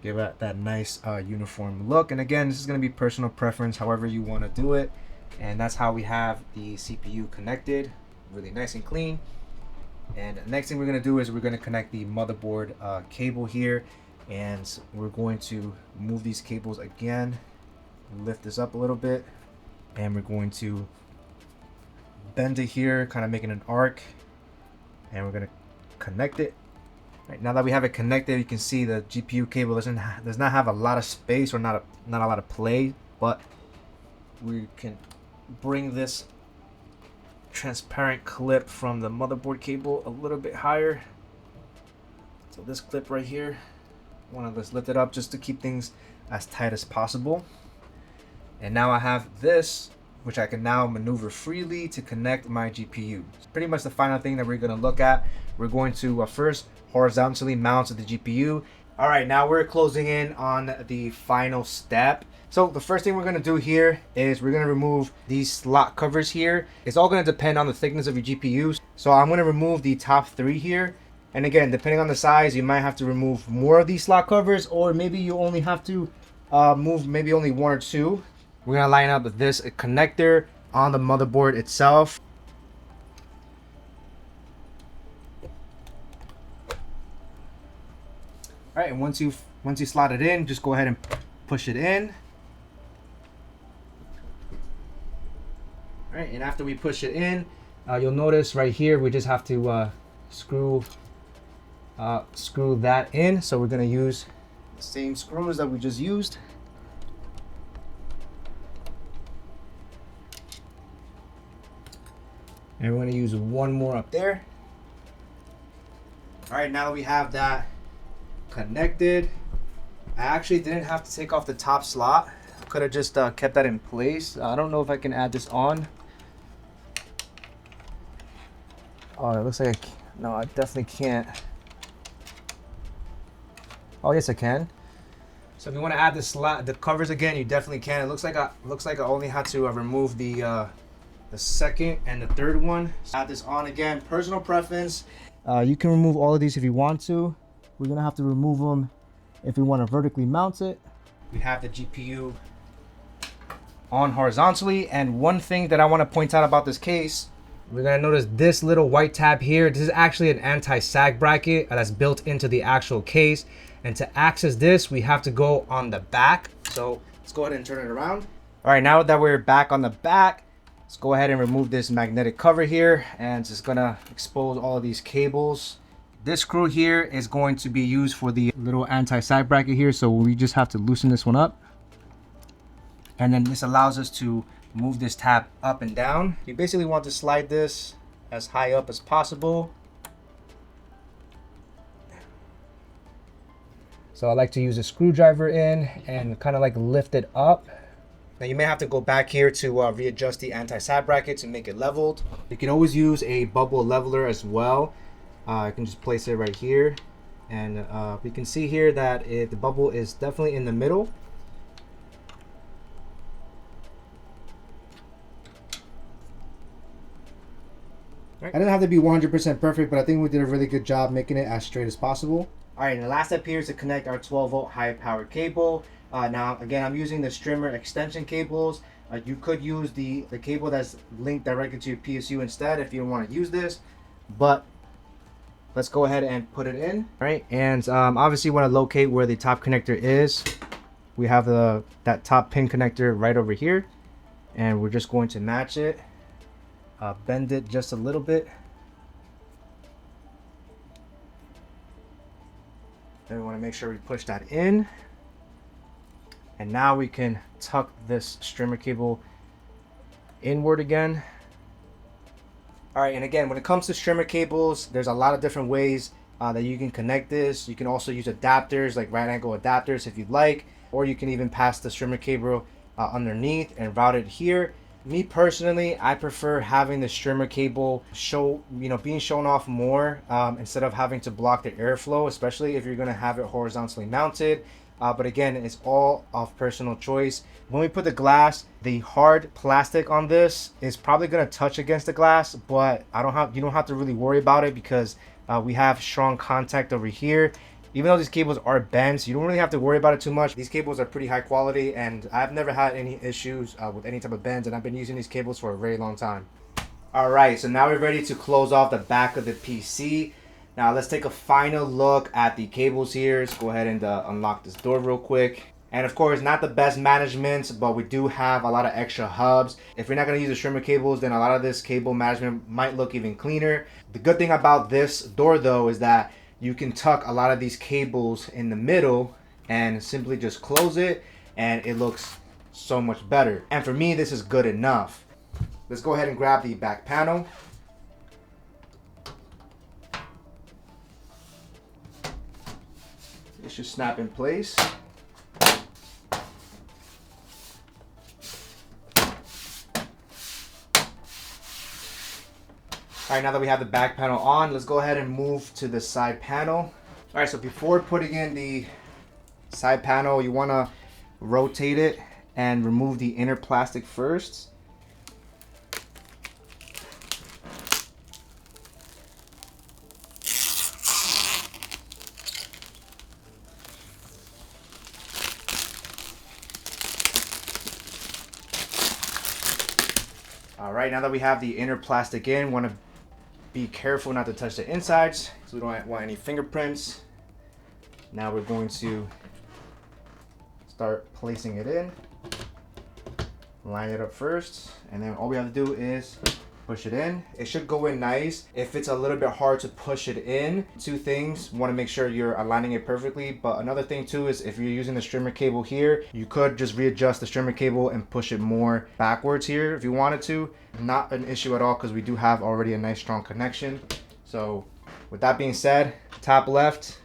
Give it that nice uniform look. And again, this is going to be personal preference, however you want to do it. And that's how we have the CPU connected, really nice and clean. And the next thing we're going to do is we're going to connect the motherboard cable here. And we're going to move these cables again, lift this up a little bit, and we're going to bend it here, kind of making an arc, and we're going to connect it. Right, now that we have it connected, you can see the GPU cable does not have a lot of space or not a lot of play, but we can bring this transparent clip from the motherboard cable a little bit higher. So this clip right here, I want to just lift it up just to keep things as tight as possible. And now I have this, which I can now maneuver freely to connect my GPU. It's pretty much the final thing that we're going to look at. We're going to first horizontally mount the GPU. All right, now we're closing in on the final step. So the first thing we're going to do here is we're going to remove these slot covers here. It's all going to depend on the thickness of your GPU. So I'm going to remove the top three here. And again, depending on the size, you might have to remove more of these slot covers, or maybe you only have to move maybe only one or two. We're going to line up this connector on the motherboard itself. All right, and once you slot it in, just go ahead and push it in. All right, and after we push it in, You'll notice right here we just have to screw that in. So we're gonna use the same screws that we just used. And we're gonna use one more up there. All right, now that we have that connected, I actually didn't have to take off the top slot. Could have just kept that in place. I don't know if I can add this on. Oh, it looks like no, I definitely can't. Oh, yes, I can. So if you want to add the covers again, you definitely can. It looks like I only had to remove the second and the third one. Add this on again. Personal preference. You can remove all of these if you want to. We're gonna have to remove them if we want to vertically mount it. We have the GPU on horizontally, and one thing that I want to point out about this case, we're gonna notice this little white tab here. This is actually an anti-sag bracket that's built into the actual case. And to access this, we have to go on the back. So let's go ahead and turn it around. All right, now that we're back on the back, let's go ahead and remove this magnetic cover here, and it's just gonna expose all of these cables. This screw here is going to be used for the little anti-sag bracket here. So we just have to loosen this one up. And then this allows us to move this tab up and down. You basically want to slide this as high up as possible. So I like to use a screwdriver in and kind of like lift it up. Now you may have to go back here to readjust the anti-sag bracket to make it leveled. You can always use a bubble leveler as well. I can just place it right here. And we can see here that the bubble is definitely in the middle. Right. I didn't have to be 100% perfect, but I think we did a really good job making it as straight as possible. All right, and the last step here is to connect our 12-volt high-powered cable. Now, again, I'm using the Strimmer extension cables. You could use the cable that's linked directly to your PSU instead if you don't want to use this. But let's go ahead and put it in. All right, and obviously you want to locate where the top connector is. We have that top pin connector right over here, and we're just going to match it. Bend it just a little bit. Then we want to make sure we push that in. And now we can tuck this Strimmer cable inward again. All right, and again, when it comes to Strimmer cables, there's a lot of different ways that you can connect this. You can also use adapters, like right angle adapters if you'd like, or you can even pass the Strimmer cable underneath and route it here. Me personally, I prefer having the Strimmer cable being shown off more instead of having to block the airflow, especially if you're going to have it horizontally mounted. But again, it's all of personal choice. When we put the glass, the hard plastic on this is probably going to touch against the glass, but you don't have to really worry about it because we have strong contact over here. Even though these cables are bent, you don't really have to worry about it too much. These cables are pretty high quality, and I've never had any issues with any type of bends, and I've been using these cables for a very long time. All right, so now we're ready to close off the back of the PC. Now let's take a final look at the cables here. Let's go ahead and unlock this door real quick. And of course, not the best management, but we do have a lot of extra hubs. If you're not going to use the Strimmer cables, then a lot of this cable management might look even cleaner. The good thing about this door though is that you can tuck a lot of these cables in the middle and simply just close it, and it looks so much better. And for me, this is good enough. Let's go ahead and grab the back panel. It should snap in place. All right, now that we have the back panel on, let's go ahead and move to the side panel. All right, so before putting in the side panel, you want to rotate it and remove the inner plastic first. All right, now that we have the inner plastic in, want to be careful not to touch the insides, so we don't want any fingerprints. Now we're going to start placing it in. Line it up first, and then all we have to do is push it in. It should go in nice. If it's a little bit hard to push it in, two things. Want to make sure you're aligning it perfectly. But another thing too is if you're using the strimmer cable here, you could just readjust the strimmer cable and push it more backwards here if you wanted to. Not an issue at all because we do have already a nice strong connection. So with that being said, top left,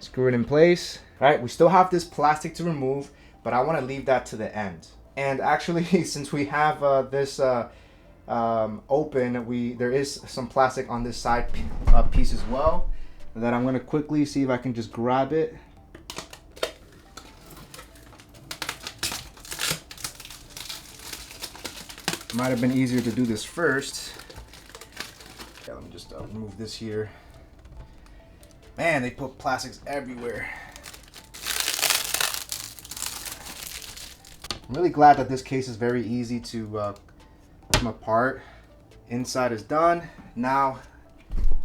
screw it in place. All right, we still have this plastic to remove, but I want to leave that to the end. And actually, since we have this open, there is some plastic on this side piece as well that I'm going to quickly see if I can just grab it. Might have been easier to do this first. Okay, let me just remove this here. Man, they put plastics everywhere. I'm really glad that this case is very easy to come apart. Inside is done. Now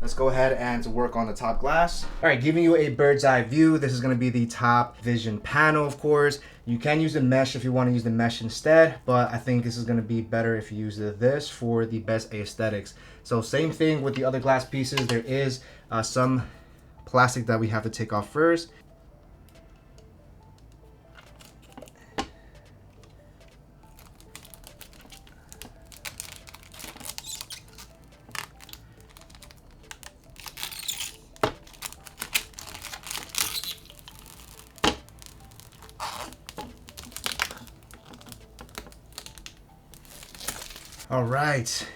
let's go ahead and work on the top glass. All right, giving you a bird's eye view. This is going to be the top vision panel, of course. You can use the mesh if you want to use the mesh instead, but I think this is going to be better if you use this for the best aesthetics. So same thing with the other glass pieces. There is some plastic that we have to take off first. All right,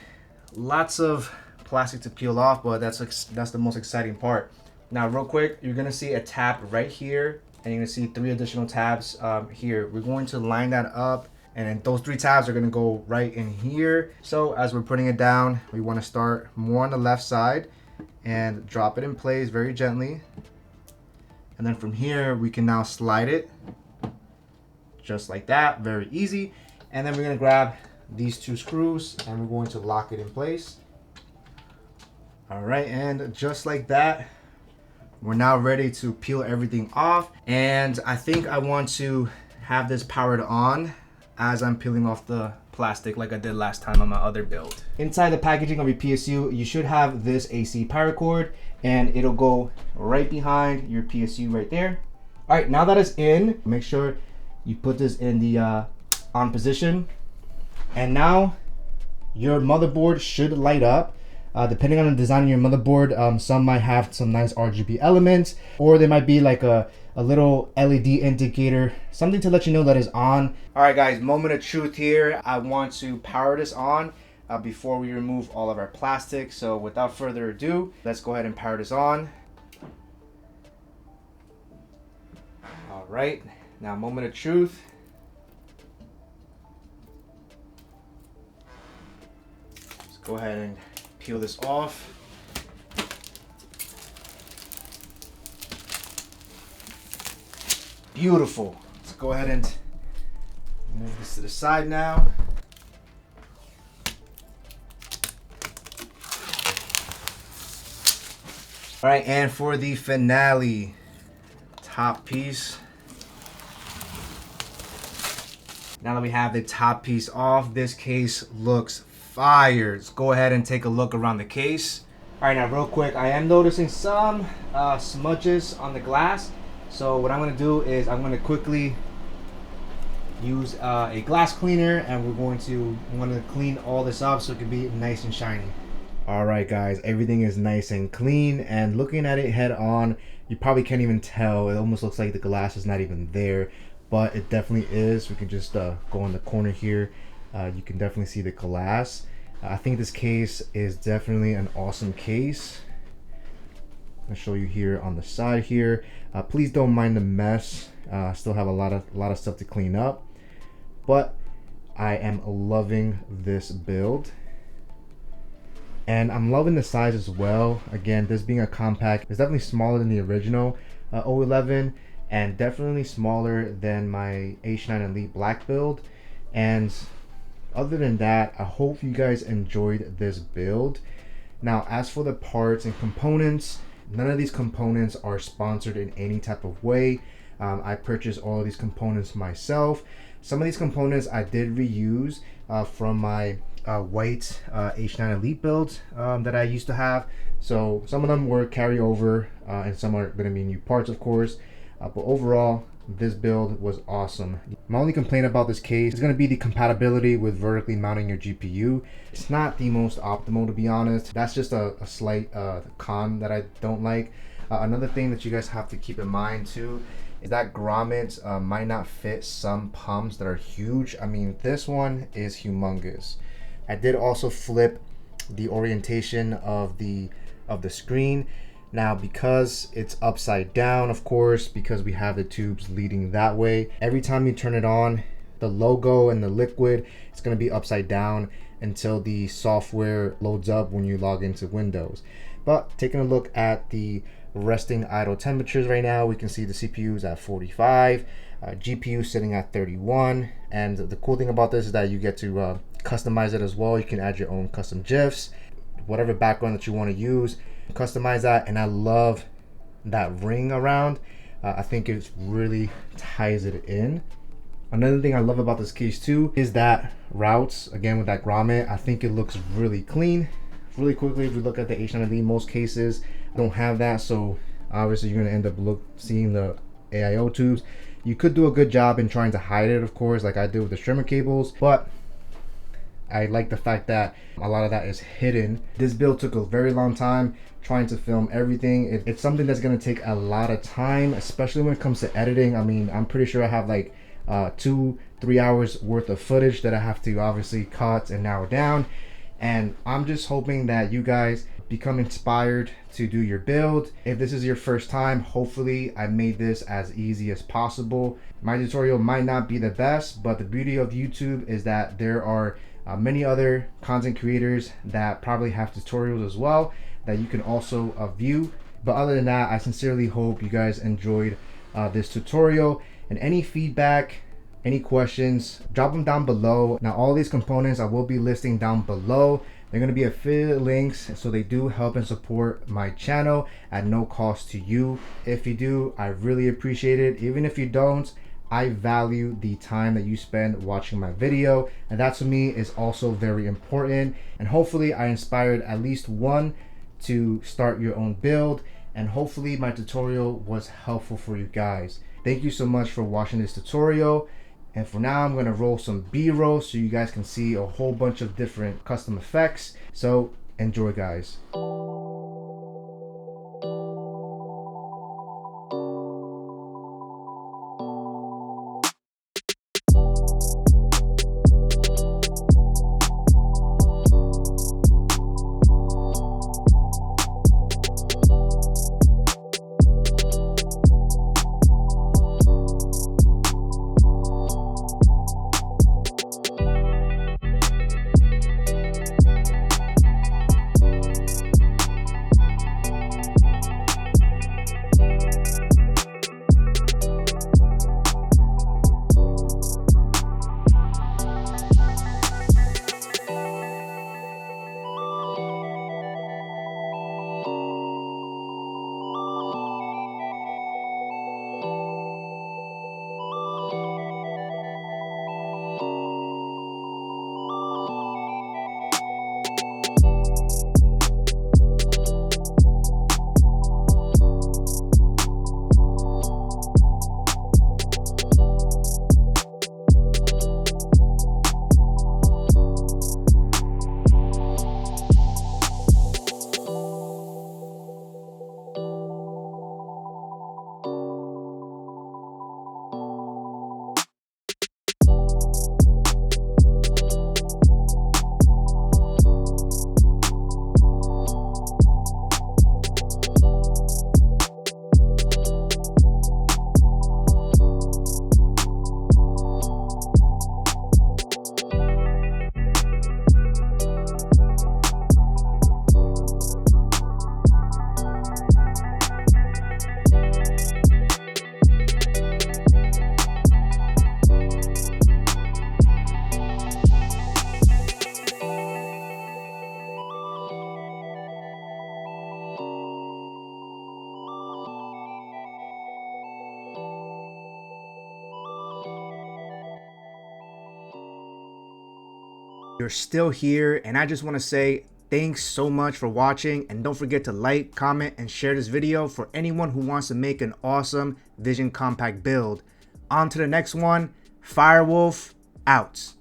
lots of plastic to peel off, but that's the most exciting part. Now, real quick, you're gonna see a tab right here, and you're gonna see 3 additional tabs here. We're going to line that up, and then those 3 tabs are gonna go right in here. So as we're putting it down, we wanna start more on the left side and drop it in place very gently. And then from here, we can now slide it just like that, very easy. And then we're gonna grab these 2 screws and we're going to lock it in place. All right, and just like that, we're now ready to peel everything off. And I think I want to have this powered on as I'm peeling off the plastic like I did last time on my other build. Inside the packaging of your PSU, you should have this AC power cord, and it'll go right behind your PSU right there. All right, now that it's in, make sure you put this in the on position. And now your motherboard should light up. Depending on the design of your motherboard, some might have some nice RGB elements, or there might be like a little LED indicator, something to let you know that it's on. All right, guys, moment of truth here. I want to power this on before we remove all of our plastic. So without further ado, let's go ahead and power this on. All right, now moment of truth. Go ahead and peel this off. Beautiful. Let's go ahead and move this to the side now. All right, and for the finale, top piece. Now that we have the top piece off, this case looks fire. Let's go ahead and take a look around the case. All right, now real quick, I am noticing some smudges on the glass. So what I'm gonna do is I'm gonna quickly use a glass cleaner, and I'm gonna clean all this up so it can be nice and shiny. All right, guys, everything is nice and clean, and looking at it head on, you probably can't even tell. It almost looks like the glass is not even there, but it definitely is. We can just go in the corner here. You can definitely see the glass. I think this case is definitely an awesome case. I'll show you here on the side here. Please don't mind the mess. Still have a lot of stuff to clean up, but I am loving this build, and I'm loving the size as well. Again, this being a compact, it's definitely smaller than the original O11, and definitely smaller than my H9 Elite Black build. And other than that, I hope you guys enjoyed this build. Now, as for the parts and components, none of these components are sponsored in any type of way. I purchased all of these components myself. Some of these components I did reuse from my white H9 Elite builds that I used to have. So some of them were carryover and some are going to be new parts, of course. But overall, this build was awesome. My only complaint about this case is going to be the compatibility with vertically mounting your GPU. It's not the most optimal, to be honest. That's just a slight con that I don't like. Another thing that you guys have to keep in mind too is that grommets might not fit some pumps that are huge. I mean, this one is humongous. I did also flip the orientation of the screen. Now, because it's upside down, of course, because we have the tubes leading that way, every time you turn it on, the logo and the liquid is going to be upside down until the software loads up when you log into Windows. But taking a look at the resting idle temperatures right now, we can see the CPU is at 45, GPU sitting at 31, and the cool thing about this is that you get to customize it as well. You can add your own custom GIFs, whatever background that you want to use, customize that. And I love that ring around. I think it really ties it in. Another thing I love about this case too is that routes, again with that grommet, I think it looks really clean. Really quickly, if we look at the H9 Elite, most cases don't have that, so obviously you're going to end up seeing the AIO tubes. You could do a good job in trying to hide it, of course, like I did with the Strimmer cables, but I like the fact that a lot of that is hidden. This build took a very long time trying to film everything. It's something that's going to take a lot of time, especially when it comes to editing. I mean, I'm pretty sure I have like 2-3 hours worth of footage that I have to obviously cut and narrow down. And I'm just hoping that you guys become inspired to do your build. If this is your first time, hopefully I made this as easy as possible. My tutorial might not be the best, but the beauty of YouTube is that there are many other content creators that probably have tutorials as well that you can also view. But other than that, I sincerely hope you guys enjoyed this tutorial. And any feedback, any questions, drop them down below. Now, all these components I will be listing down below. They're going to be affiliate links, so they do help and support my channel at no cost to you. If you do, I really appreciate it. Even if you don't, I value the time that you spend watching my video, and that to me is also very important. And hopefully I inspired at least one to start your own build, and hopefully my tutorial was helpful for you guys. Thank you so much for watching this tutorial. And for now, I'm going to roll some B-roll so you guys can see a whole bunch of different custom effects. So enjoy, guys. you're still here, and I just want to say thanks so much for watching, and don't forget to like, comment, and share this video for anyone who wants to make an awesome Vision compact build. On to the next one. Firewolf out.